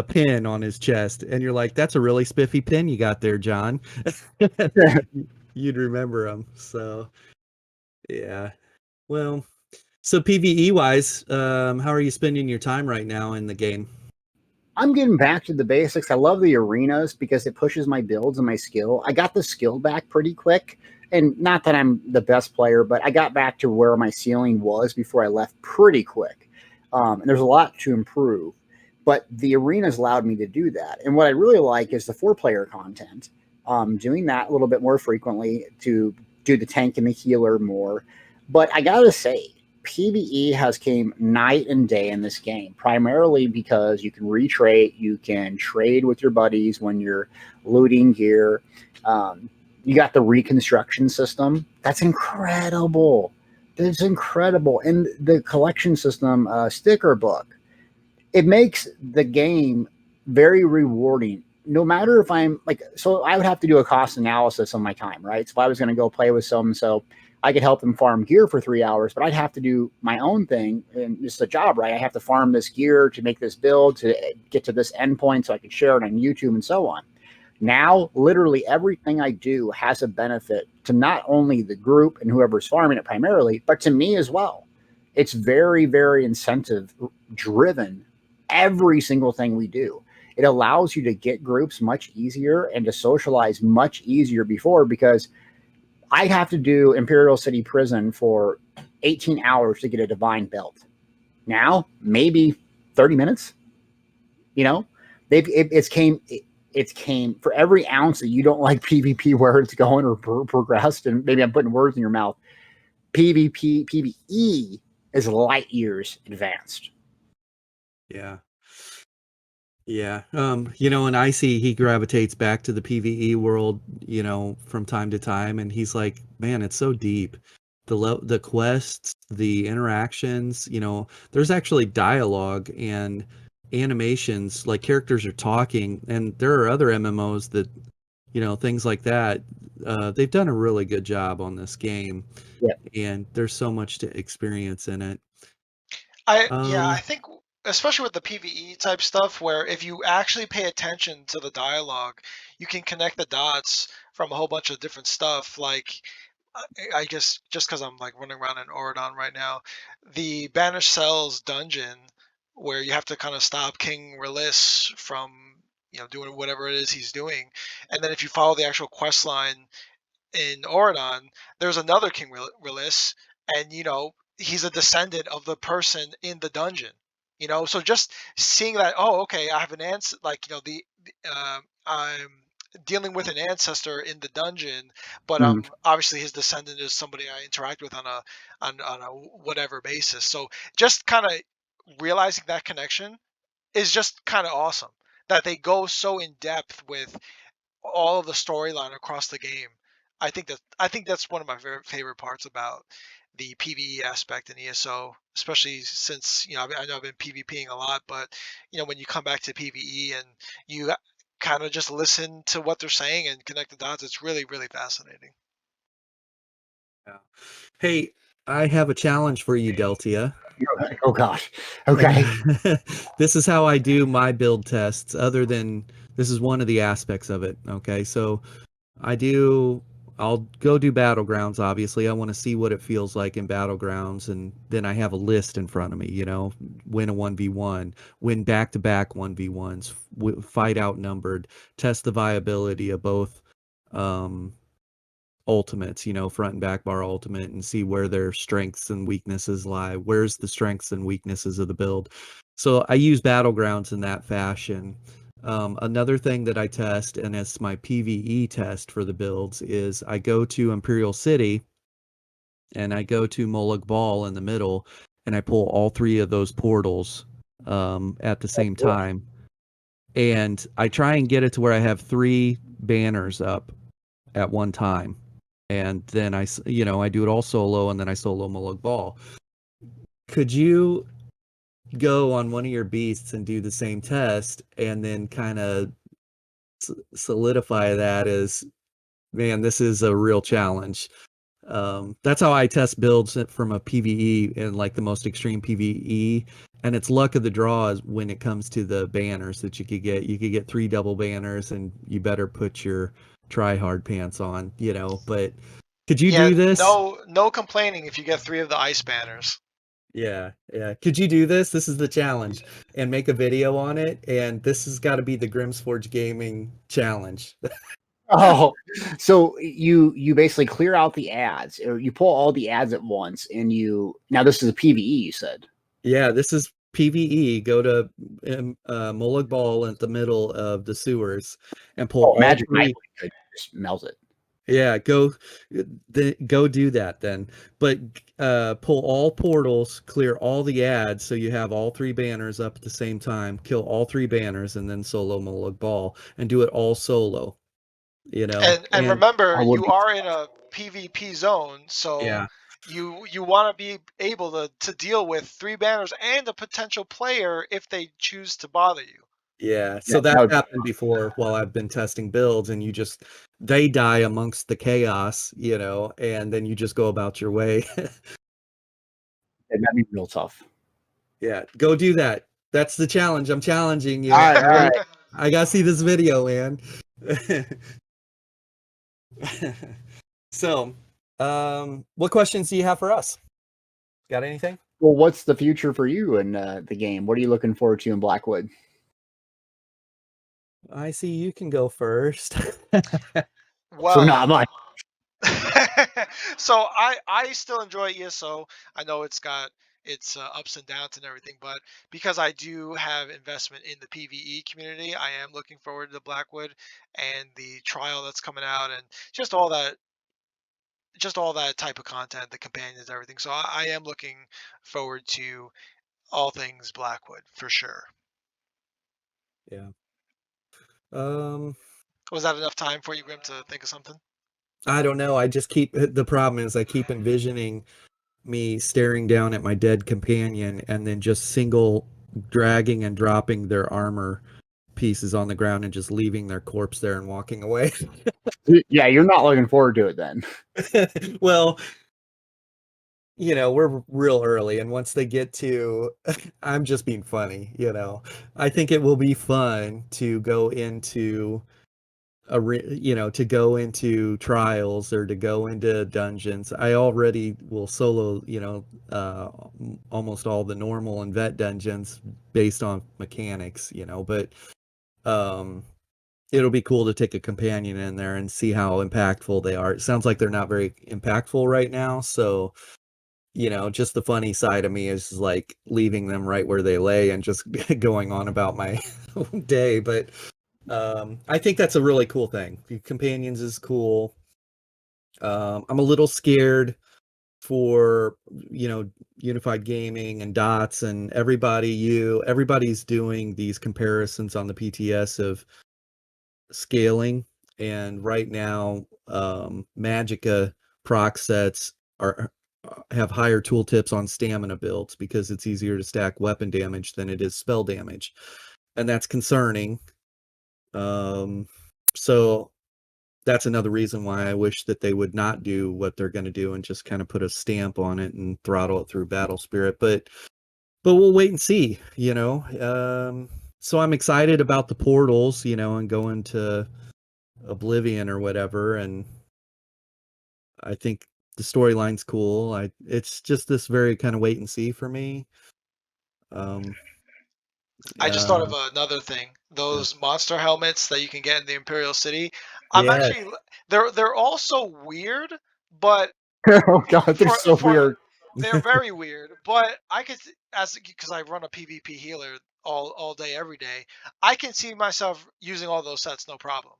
pin on his chest. And you're like, "That's a really spiffy pin you got there, John." You'd remember him. So, yeah. Well, so PvE wise, how are you spending your time right now in the game? I'm getting back to the basics. I love the arenas because it pushes my builds and my skill. I got the skill back pretty quick. And not that I'm the best player, but I got back to where my ceiling was before I left pretty quick. And there's a lot to improve. But the arenas allowed me to do that. And what I really like is the 4-player content. Doing that a little bit more frequently to do the tank and the healer more. But I got to say, PvE has came night and day in this game, primarily because you can retrade, you can trade with your buddies when you're looting gear. You got the reconstruction system. That's incredible. That's incredible. And the collection system sticker book, it makes the game very rewarding. No matter if I'm like, so I would have to do a cost analysis on my time, right? So if I was going to go play with so-and-so, I could help them farm gear for 3 hours, but I'd have to do my own thing. And it's a job, right? I have to farm this gear to make this build, to get to this endpoint so I could share it on YouTube and so on. Now, literally everything I do has a benefit to not only the group and whoever's farming it primarily, but to me as well. It's very, very incentive driven, every single thing we do. It allows you to get groups much easier and to socialize much easier before, because I'd have to do Imperial City Prison for 18 hours to get a divine belt. Now, maybe 30 minutes. It's came for every ounce that you don't like PvP where it's going or progressed, and maybe I'm putting words in your mouth. PvE is light years advanced. Yeah. Yeah. And Icy, he gravitates back to the PvE world, from time to time. And he's like, man, it's so deep. The quests, the interactions, there's actually dialogue. And animations, like characters are talking, and there are other MMOs that, things like that. They've done a really good job on this game, Yeah. and there's so much to experience in it. I think especially with the PvE type stuff, where if you actually pay attention to the dialogue, you can connect the dots from a whole bunch of different stuff. Like I guess just because I'm like running around in Oridon right now, the Banished Cells dungeon, where you have to kind of stop King Release from doing whatever it is he's doing, and then if you follow the actual quest line in Oridon, there's another King Release, and he's a descendant of the person in the dungeon. So just seeing that, oh, okay, I have an answer, like I'm dealing with an ancestor in the dungeon, but obviously his descendant is somebody I interact with on a whatever basis. So just kind of realizing that connection is just kind of awesome, that they go so in depth with all of the storyline across the game. I think that's one of my favorite parts about the PvE aspect in ESO, especially since I know I've been PvPing a lot, but when you come back to PvE and you kind of just listen to what they're saying and connect the dots, it's really, really fascinating. Yeah. Hey, I have a challenge for you, Deltia. Oh gosh. Okay. This is how I do my build tests. This is one of the aspects of it. Okay, so I'll go do battlegrounds. Obviously, I want to see what it feels like in battlegrounds, and then I have a list in front of me. Win a 1v1, win back-to-back 1v1s, fight outnumbered, test the viability of both ultimates, front and back bar ultimate, and see where their strengths and weaknesses lie. Where's the strengths and weaknesses of the build? So I use battlegrounds in that fashion. Another thing that I test, and it's my PvE test for the builds, is I go to Imperial City and I go to Molag Bal in the middle, and I pull all three of those portals at the same time. And I try and get it to where I have 3 banners up at one time. And then I do it all solo, and then I solo Molag Bal. Could you go on one of your beasts and do the same test, and then kind of solidify that as, man, this is a real challenge? That's how I test builds from a PvE and like the most extreme PvE, and it's luck of the draw is when it comes to the banners that you could get. You could get 3 double banners, and you better put your try hard pants on, but could you do this? No complaining if you get 3 of the ice banners. Yeah. Could you do this? This is the challenge, and make a video on it. And this has got to be the Grimsforge Gaming challenge. Oh, so you basically clear out the ads, or you pull all the ads at once, and now this is a PvE, you said. Yeah, this is PvE. Go to Molag Bal in the middle of the sewers and pull all Magic 3. could just melt it. Yeah, go do that then. But pull all portals, clear all the ads, so you have all 3 banners up at the same time. Kill all 3 banners, and then solo Molag Bal, and do it all solo. And remember, you be are in a PvP zone, so yeah. you want to be able to deal with 3 banners and a potential player if they choose to bother you. Yeah, so that that would be happened before while I've been testing builds, and they die amongst the chaos, and then you just go about your way. that'd be real tough. Yeah, go do that. That's the challenge. I'm challenging you. All right. I gotta see this video, man. So, what questions do you have for us? Got anything? Well, what's the future for you in the game? What are you looking forward to in Blackwood? I see you can go first. Well, So not much. So I still enjoy ESO. I know it's got its ups and downs and everything, but because I do have investment in the PvE community, I am looking forward to the Blackwood and the trial that's coming out, and just all that type of content, the companions, everything. So I am looking forward to all things Blackwood for sure. Yeah. Was that enough time for you, Grim, to think of something? I don't know. The problem is I keep envisioning me staring down at my dead companion and then just single dragging and dropping their armor pieces on the ground and just leaving their corpse there and walking away. Yeah, you're not looking forward to it then. Well, we're real early, and once they get to, I'm just being funny, I think it will be fun to go into to go into trials or to go into dungeons. I already will solo, almost all the normal and vet dungeons based on mechanics, but it'll be cool to take a companion in there and see how impactful they are. It sounds like they're not very impactful right now, so just the funny side of me is like leaving them right where they lay and just going on about my day. But I think that's a really cool thing. The companions is cool. I'm a little scared for Unified Gaming and Dots and everybody's doing these comparisons on the PTS of scaling, and right now Magicka proc sets have higher tooltips on stamina builds because it's easier to stack weapon damage than it is spell damage, and that's concerning. So that's another reason why I wish that they would not do what they're going to do and just kind of put a stamp on it and throttle it through battle spirit, but we'll wait and see. So I'm excited about the portals, and going to Oblivion or whatever, and I think the storyline's cool. It's just this very kind of wait and see for me. I just thought of another thing. Those monster helmets that you can get in the Imperial City. I'm Yeah. actually they're all so weird, but Oh god, they're so weird. they're very weird. But I could because I run a PvP healer all day every day, I can see myself using all those sets no problem.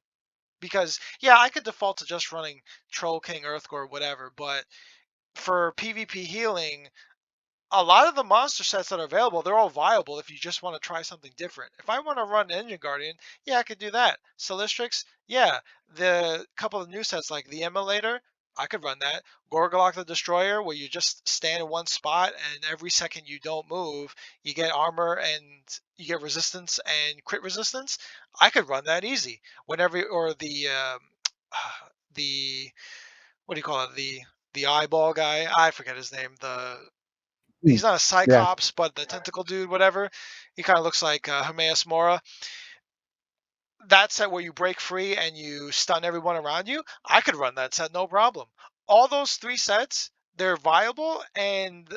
Because yeah, I could default to just running Troll King, Earthgore, whatever, but for PvP healing, a lot of the monster sets that are available, they're all viable if you just want to try something different. If I want to run Engine Guardian, yeah, I could do that. Solistrix, yeah. The couple of new sets like the Immolator, I could run that. Gorgolok the Destroyer, where you just stand in one spot and every second you don't move, you get armor and you get resistance and crit resistance. I could run that easy. Whenever, or the what do you call it? The eyeball guy. I forget his name. He's not a Yeah. Cyclops, but the tentacle dude, whatever. He kind of looks like Hermaeus Mora. That set where you break free and you stun everyone around you, I could run that set no problem. All those three sets, they're viable, and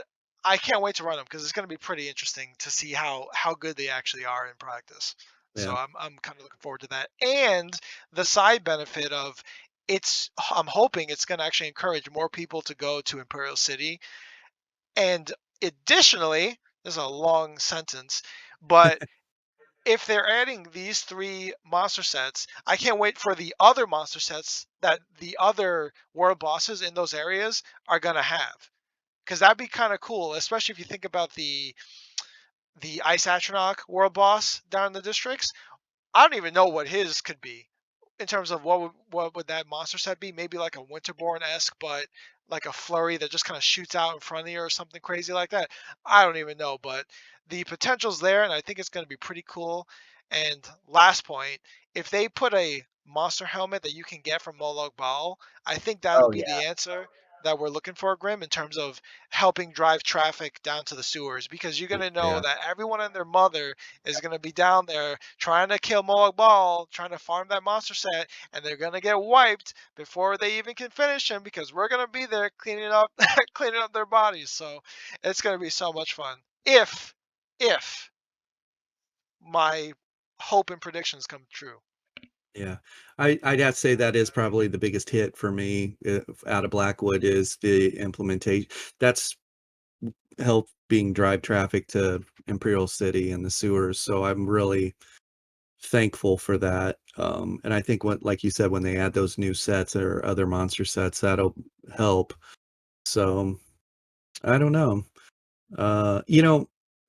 I can't wait to run them because it's going to be pretty interesting to see how good they actually are in practice. So Yeah. I'm kind of looking forward to that. And the side benefit of I'm hoping it's going to actually encourage more people to go to Imperial City. And additionally, this is a long sentence, but if they're adding these three monster sets, I can't wait for the other monster sets that the other world bosses in those areas are going to have. Because that'd be kind of cool, especially if you think about the Ice Atronach world boss down in the districts. I don't even know what his could be in terms of what would that monster set be? Maybe like a Winterborn-esque, but like a flurry that just kind of shoots out in front of you or something crazy like that. I don't even know, but the potential's there, and I think it's going to be pretty cool. And last point, if they put a monster helmet that you can get from Molag Bal, I think that would Oh be yeah. the answer that we're looking for, Grim, in terms of helping drive traffic down to the sewers, because you're going to know Yeah. that everyone and their mother is going to be down there trying to kill Molag Bal, trying to farm that monster set, and they're going to get wiped before they even can finish him because we're going to be there cleaning up cleaning up their bodies. So it's going to be so much fun if my hope and predictions come true. Yeah, I'd have to say that is probably the biggest hit for me out of Blackwood is the implementation. That's helping drive traffic to Imperial City and the sewers. So I'm really thankful for that. And I think like you said, when they add those new sets or other monster sets, that'll help. So I don't know.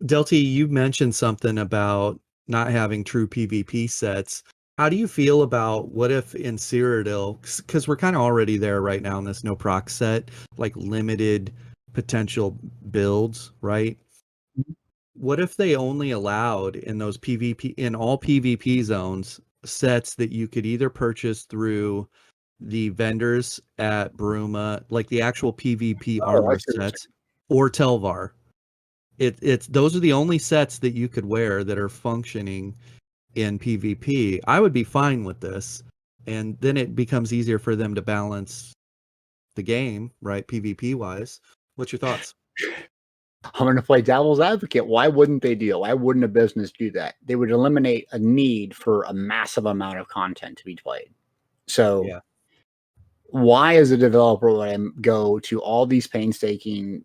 Delty, you mentioned something about not having true PvP sets. How do you feel about what if in Cyrodiil, because we're kind of already there right now in this no proc set, like limited potential builds, right? what if they only allowed in those all PvP zones sets that you could either purchase through the vendors at Bruma, like the actual PvP Oh, I armor see what you're sets, or Telvar? It's those are the only sets that you could wear that are functioning in PvP. I would be fine with this, and then it becomes easier for them to balance the game, right? PvP wise. What's your thoughts? I'm going to play devil's advocate. Why wouldn't they do it? Why wouldn't a business do that? They would eliminate a need for a massive amount of content to be played. So Yeah. why, as a developer, would I go to all these painstaking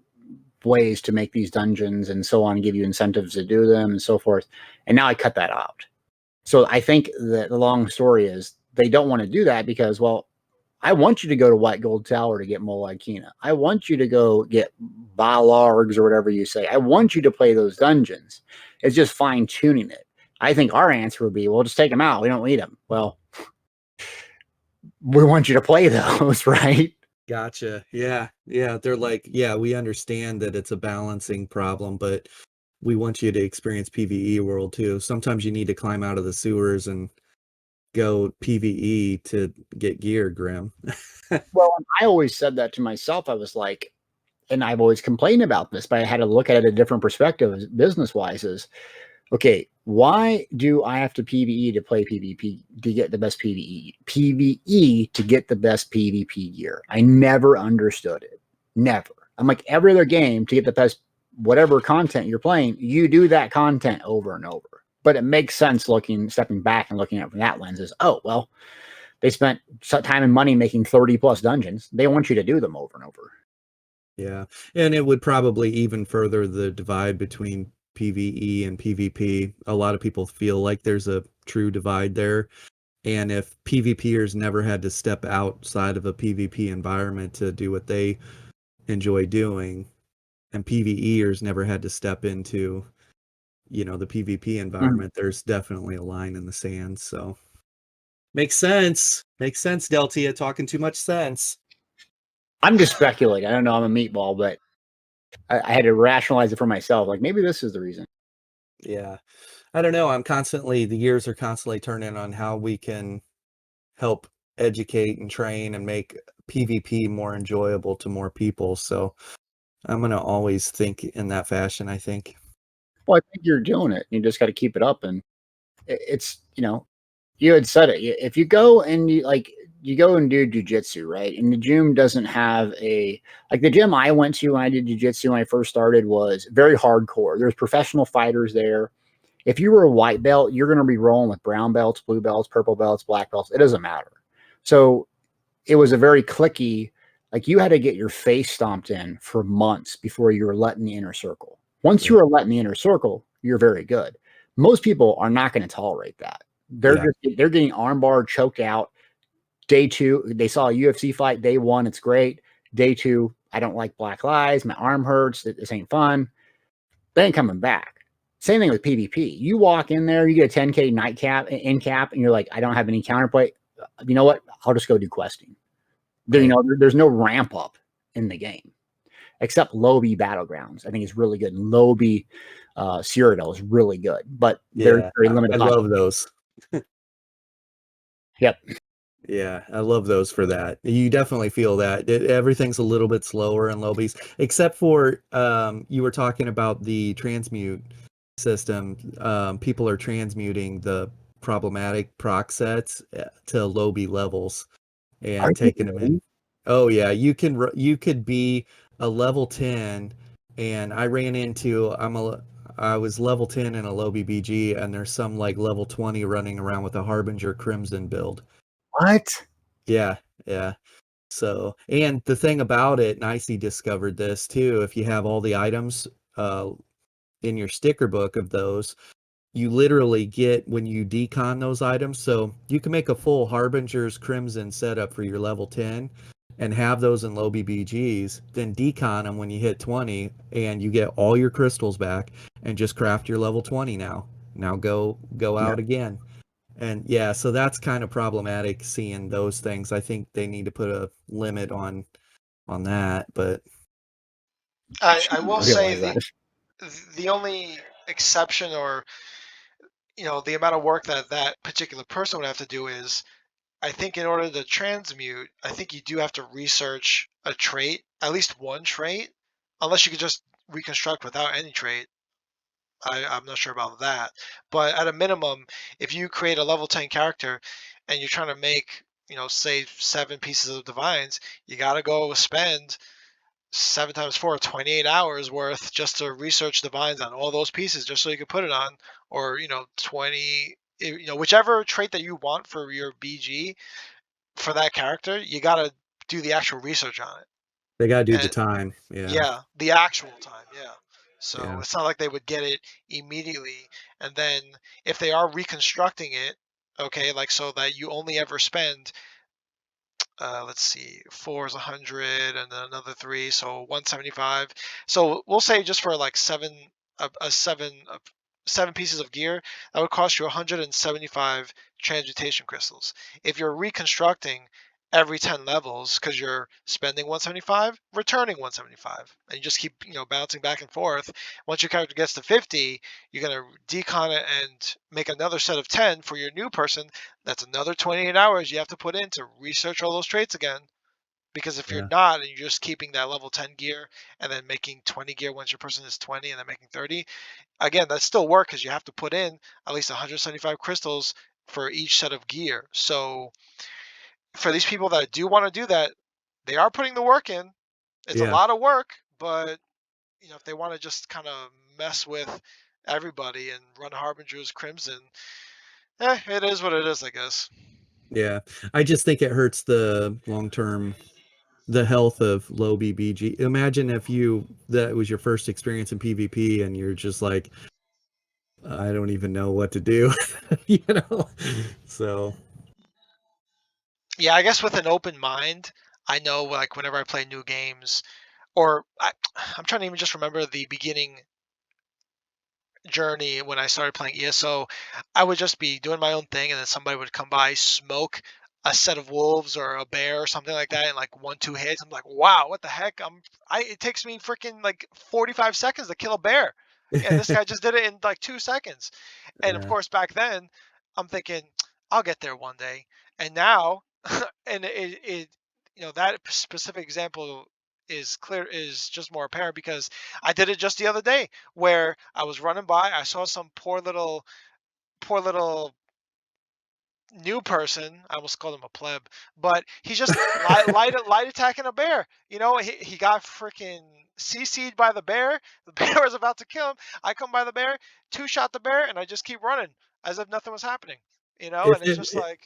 ways to make these dungeons and so on, and give you incentives to do them and so forth, and now I cut that out? So I think that the long story is they don't want to do that because, well, I want you to go to White Gold Tower to get Molag Kina. I want you to go get Balargs or whatever you say. I want you to play those dungeons. It's just fine tuning it. I think our answer would be, well, just take them out. We don't need them. Well, we want you to play those, right? Gotcha. Yeah. Yeah. They're like, yeah, we understand that it's a balancing problem, but we want you to experience PvE world too. Sometimes you need to climb out of the sewers and go PvE to get gear, Grim. Well, I always said that to myself. I was like, and I've always complained about this, but I had to look at it a different perspective business wise is, okay, why do I have to PvE to play PvP to get the best PvE to get the best PvP gear? I never understood it. Never. I'm like, every other game, to get the best whatever content you're playing, you do that content over and over. But it makes sense stepping back and looking at it from that lens is, oh, well, they spent time and money making 30 plus dungeons. They want you to do them over and over. Yeah. And it would probably even further the divide between PvE and PvP. A lot of people feel like there's a true divide there. And if PvPers never had to step outside of a PvP environment to do what they enjoy doing, and PvEers never had to step into, the PvP environment, there's definitely a line in the sand. So makes sense. Makes sense, Deltia, talking too much sense. I'm just speculating. I don't know. I'm a meatball, but I had to rationalize it for myself. Like, maybe this is the reason. Yeah. I don't know. The gears are constantly turning on how we can help educate and train and make PvP more enjoyable to more people. So I'm going to always think in that fashion, I think. Well, I think you're doing it. You just got to keep it up. And it's, you had said it. If you go and you go and do jujitsu, right? And the gym doesn't have like the gym I went to when I did jujitsu when I first started was very hardcore. There's professional fighters there. If you were a white belt, you're going to be rolling with brown belts, blue belts, purple belts, black belts. It doesn't matter. So it was a very cliquey, like you had to get your face stomped in for months before you were let in the inner circle. Once you are let in the inner circle, you're very good. Most people are not going to tolerate that. They're getting armbar choked out. Day 2, they saw a UFC fight. Day 1, it's great. Day 2, I don't like black lies. My arm hurts. This ain't fun. They ain't coming back. Same thing with PvP. You walk in there, you get a 10K nightcap in cap, and you're like, I don't have any counterplay. You know what? I'll just go do questing. Right. There's no ramp up in the game except Lobby Battlegrounds. I think it's really good. And Lobby Cyrodiil is really good, but they're very limited. I love those. Yep. Yeah, I love those for that. You definitely feel that everything's a little bit slower in lobbies, except for you were talking about the transmute system. People are transmuting the problematic proc sets to lobby levels and taking them in. Oh yeah, you could be a level 10, and I ran into I was level 10 in a lobby BG, and there's some like level 20 running around with a Harbinger Crimson build. What? Yeah. So, and the thing about it, and Icy discovered this too, if you have all the items in your sticker book of those, you literally get when you decon those items. So you can make a full Harbinger's Crimson setup for your level 10 and have those in lobby BGs, then decon them when you hit 20 and you get all your crystals back and just craft your level 20 now. Now go out again. And yeah, so that's kind of problematic seeing those things. I think they need to put a limit on that, but I will say the only exception or the amount of work that that particular person would have to do is, I think in order to transmute, I think you do have to research a trait, at least one trait, unless you could just reconstruct without any trait. I'm not sure about that, but at a minimum, if you create a level 10 character and you're trying to make, say 7 pieces of divines, you got to go spend 7 times 4, 28 hours worth just to research divines on all those pieces, just so you can put it on, or 20, whichever trait that you want for your BG for that character, you got to do the actual research on it. They got to do the And time. Yeah. yeah, the actual time. Yeah. So Yeah. it's not like they would get it immediately. And then if they are reconstructing it, okay, like so that you only ever spend, let's see, 4 is 100 and then another 3, so 175. So we'll say just for like 7 pieces of gear, that would cost you 175 transmutation crystals. If you're reconstructing every 10 levels, because you're spending 175, returning 175, and you just keep bouncing back and forth. Once your character gets to 50, you're going to decon it and make another set of 10 for your new person. That's another 28 hours you have to put in to research all those traits again. Because if you're Yeah. not, and you're just keeping that level 10 gear and then making 20 gear once your person is 20 and then making 30, again, that's still work because you have to put in at least 175 crystals for each set of gear. So for these people that do want to do that, they are putting the work in. It's a Yeah. lot of work, but if they want to just kind of mess with everybody and run Harbinger's Crimson, it is what it is, I guess. Yeah. I just think it hurts the long-term, the health of low BBG. Imagine if that was your first experience in PvP and you're just like, I don't even know what to do, So Yeah, I guess with an open mind, I know like whenever I play new games, or I'm trying to even just remember the beginning journey when I started playing ESO, I would just be doing my own thing, and then somebody would come by, smoke a set of wolves or a bear or something like that in like 1-2 hits. I'm like, wow, what the heck? It takes me freaking like 45 seconds to kill a bear, and this guy just did it in like 2 seconds. And of yeah. course, back then, I'm thinking I'll get there one day. And now, and that specific example is just more apparent because I did it just the other day where I was running by, I saw some poor little new person. I almost called him a pleb, but he's just light attacking a bear. He got freaking CC'd by the bear. The bear was about to kill him. I come by the bear, 2-shot the bear, and I just keep running as if nothing was happening. If And it's just like,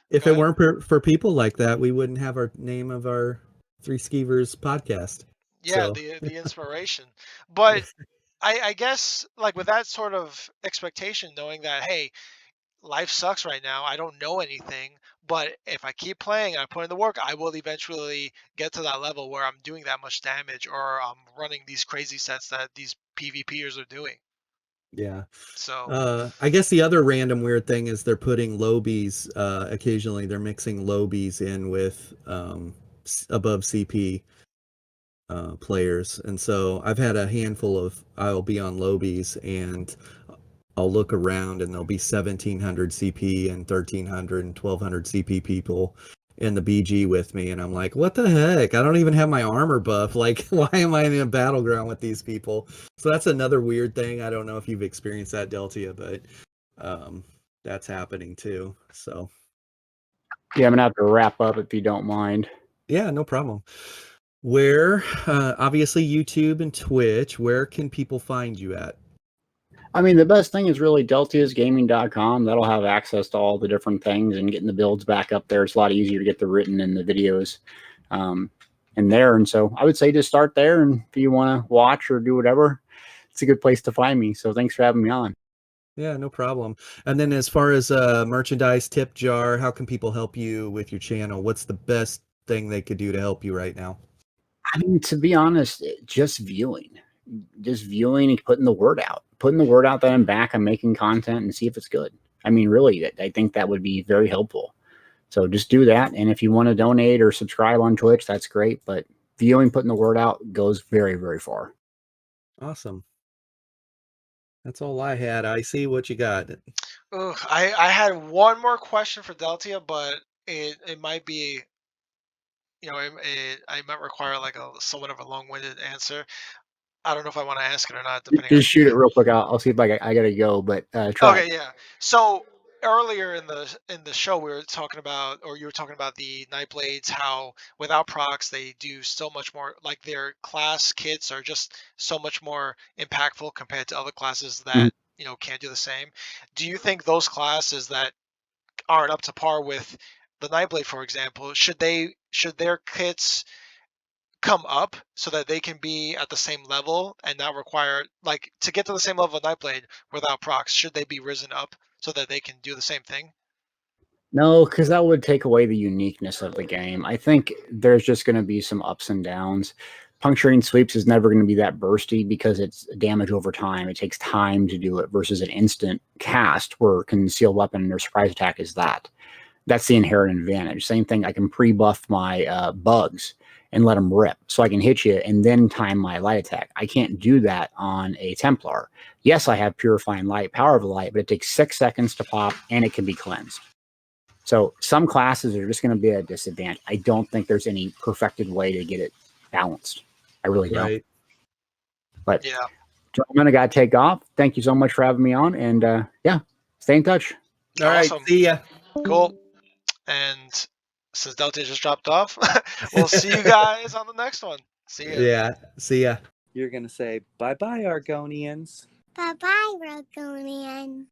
if go it ahead. weren't for people like that, we wouldn't have our name of our Three Skeevers podcast. Yeah, So the inspiration. But I guess like with that sort of expectation, knowing that, hey, life sucks right now. I don't know anything, but if I keep playing and I put in the work, I will eventually get to that level where I'm doing that much damage or I'm running these crazy sets that these PvPers are doing. yeah. So I guess the other random weird thing is they're putting lobies, occasionally they're mixing lobies in with above CP players. And so I've had a handful of, I'll be on lobies and I'll look around and there'll be 1700 CP and 1300 and 1200 CP people in the BG with me. And I'm like, what the heck? I don't even have my armor buff. Like, why am I in a battleground with these people? So that's another weird thing. I don't know if you've experienced that, Deltia, but that's happening too. So Yeah, I'm gonna have to wrap up if you don't mind. yeah, no problem. Where, obviously YouTube and Twitch, where can people find you at? I mean, the best thing is really Deltia'sGaming.com. That'll have access to all the different things, and getting the builds back up there. It's a lot easier to get the written and the videos in there. And so I would say just start there. And if you want to watch or do whatever, it's a good place to find me. So thanks for having me on. Yeah, no problem. And then as far as merchandise, tip jar, how can people help you with your channel? What's the best thing they could do to help you right now? I mean, to be honest, just viewing and putting the word out that I'm back, I'm making content, and see if it's good. I mean, really, I think that would be very helpful. So just do that. And if you want to donate or subscribe on Twitch, that's great. But viewing, putting the word out goes very, very far. Awesome. That's all I had. I see what you got. Ugh, I had one more question for Deltia, but it might be, I might require like somewhat of a long-winded answer. I don't know if I want to ask it or not, depending on. Just shoot it real quick. I'll see if I gotta go, but try. Okay, yeah. So earlier in the show, we were talking about, or you were talking about the Nightblades, how without procs they do so much more. Like their class kits are just so much more impactful compared to other classes that can't do the same. Do you think those classes that aren't up to par with the Nightblade, for example, should their kits come up so that they can be at the same level and not require, like, to get to the same level of Nightblade without procs, should they be risen up so that they can do the same thing? No, because that would take away the uniqueness of the game. I think there's just going to be some ups and downs. Puncturing sweeps is never going to be that bursty because it's damage over time. It takes time to do it versus an instant cast where concealed weapon or surprise attack is that. That's the inherent advantage. Same thing, I can pre-buff my bugs and let them rip so I can hit you and then time my light attack. I can't do that on a Templar. Yes, I have Purifying Light, Power of the Light, but it takes 6 seconds to pop and it can be cleansed. So some classes are just going to be at a disadvantage. I don't think there's any perfected way to get it balanced. I really don't. Right. Yeah. But gentlemen, I got to take off. Thank you so much for having me on. And yeah, stay in touch. All right. Awesome. See ya. Cool. And since Delta just dropped off, we'll see you guys on the next one. See ya. Yeah. See ya. You're going to say, bye-bye, Argonians. Bye-bye, Rogonian.